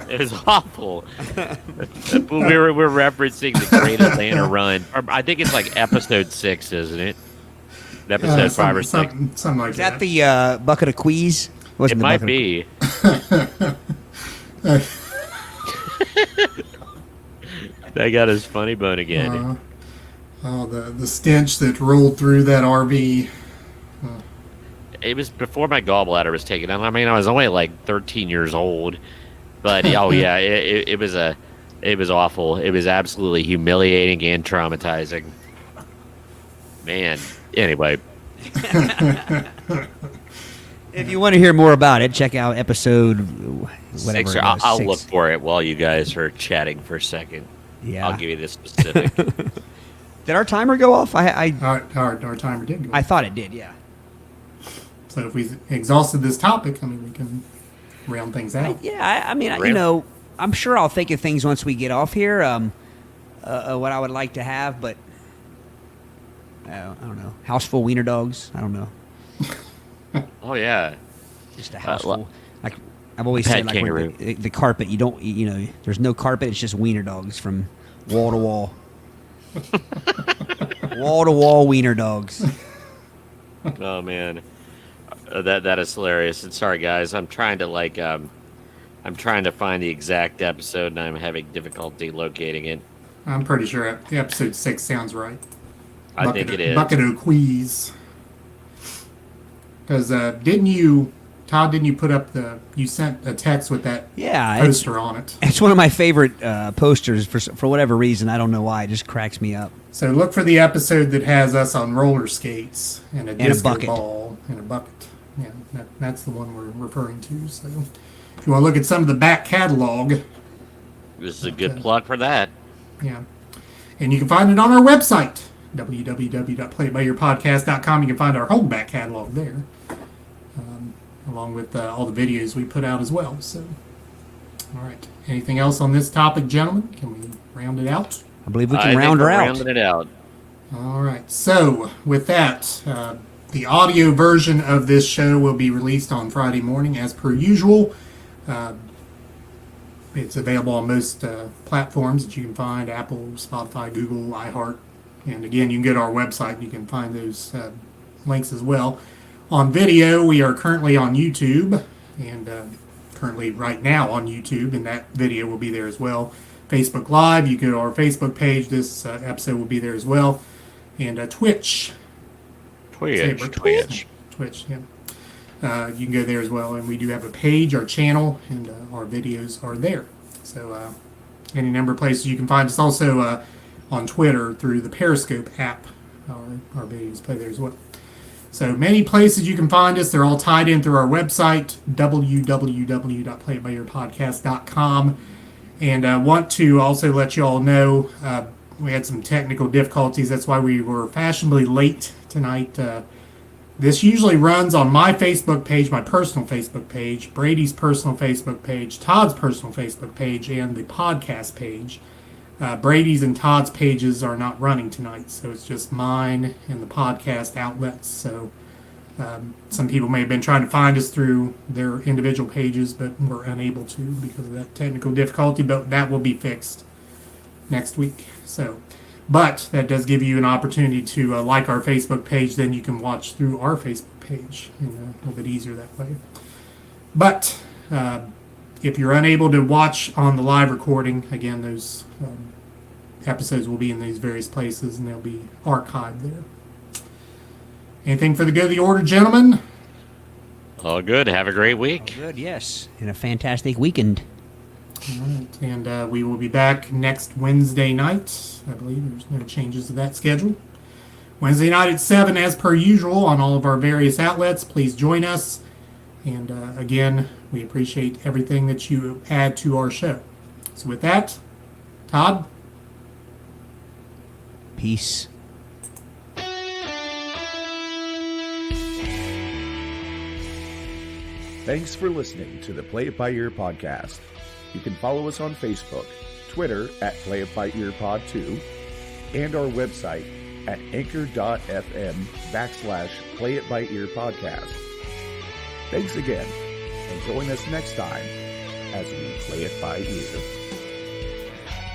It was awful. we're referencing the Great Atlanta Run. Or I think it's like episode 6, isn't it? Episode 5 or 6. Something like Is that the bucket of quees? It Wasn't the might bucket of- be. That got his funny bone again. the stench that rolled through that RV. It was before my gallbladder was taken out. I mean, I was only like 13 years old, but oh yeah, it was awful. It was absolutely humiliating and traumatizing. Man. Anyway, If you want to hear more about it, check out episode whatever. 6, it was, I'll 6. look for it while you guys are chatting for a second. Yeah. I'll give you the specific. Did our timer go off? I Our timer did go. I thought it did. Yeah. So if we exhausted this topic, I mean, we can round things out. I mean, Really? I'm sure I'll think of things once we get off here. What I would like to have, but I don't know. House full wiener dogs. I don't know. Oh yeah. Just a house lo- full. Like I've always Pet said, like kangaroo. the carpet. You don't. There's no carpet. It's just wiener dogs from wall to wall. Wall to wall wiener dogs. Oh man, that is hilarious. And sorry guys, I'm trying to find the exact episode, and I'm having difficulty locating it. I'm pretty sure episode 6 sounds right. I think it is. Bucket of Quees. Because didn't you put up you sent a text with that Yeah, poster on it? it's one of my favorite posters for whatever reason. I don't know why. It just cracks me up. So look for the episode that has us on roller skates and a disco bucket. ball and a bucket. Yeah, that's the one we're referring to. So if you want to look at some of the back catalog, This is a good plug for that. yeah, And you can find it on our website, www.playitbyyourpodcast.com. You can find our whole back catalog there, along with all the videos we put out as well. So, all right. Anything else on this topic, gentlemen? Can we round it out? I believe we can round her out. Rounding it out. All right. So, with that, the audio version of this show will be released on Friday morning, as per usual. It's available on most platforms that you can find: Apple, Spotify, Google, iHeart. And again, you can go to our website. You can find those links as well. On video, we are currently on YouTube, and currently right now on YouTube, and that video will be there as well. Facebook Live, you go to our Facebook page. This episode will be there as well. And Twitch. Twitch, yeah. You can go there as well, and we do have a page, our channel, and our videos are there. So any number of places you can find us. Also on Twitter through the Periscope app. Our videos play there as well. So many places you can find us. They're all tied in through our website, www.playitbyyourpodcast.com. And I want to also let you all know we had some technical difficulties. That's why we were fashionably late tonight. This usually runs on my Facebook page, my personal Facebook page, Brady's personal Facebook page, Todd's personal Facebook page, and the podcast page. Brady's and Todd's pages are not running tonight, so it's just mine and the podcast outlets. So some people may have been trying to find us through their individual pages, but were unable to because of that technical difficulty, but that will be fixed next week. But that does give you an opportunity to like our Facebook page. Then you can watch through our Facebook page, and a little bit easier that way. But if you're unable to watch on the live recording, again, those episodes will be in these various places, and they'll be archived there. Anything for the good of the order, gentlemen? All good. Have a great week. All good, yes. And a fantastic weekend. All right. And we will be back next Wednesday night. I believe there's no changes to that schedule. Wednesday night at 7, as per usual, on all of our various outlets. Please join us. And again, we appreciate everything that you add to our show. So with that, Todd? Peace. Thanks for listening to the Play It By Ear podcast. You can follow us on Facebook, Twitter at Play It By Ear Pod 2, and our website at anchor.fm/Play It By Ear podcast. Thanks again, and join us next time as we play it by ear.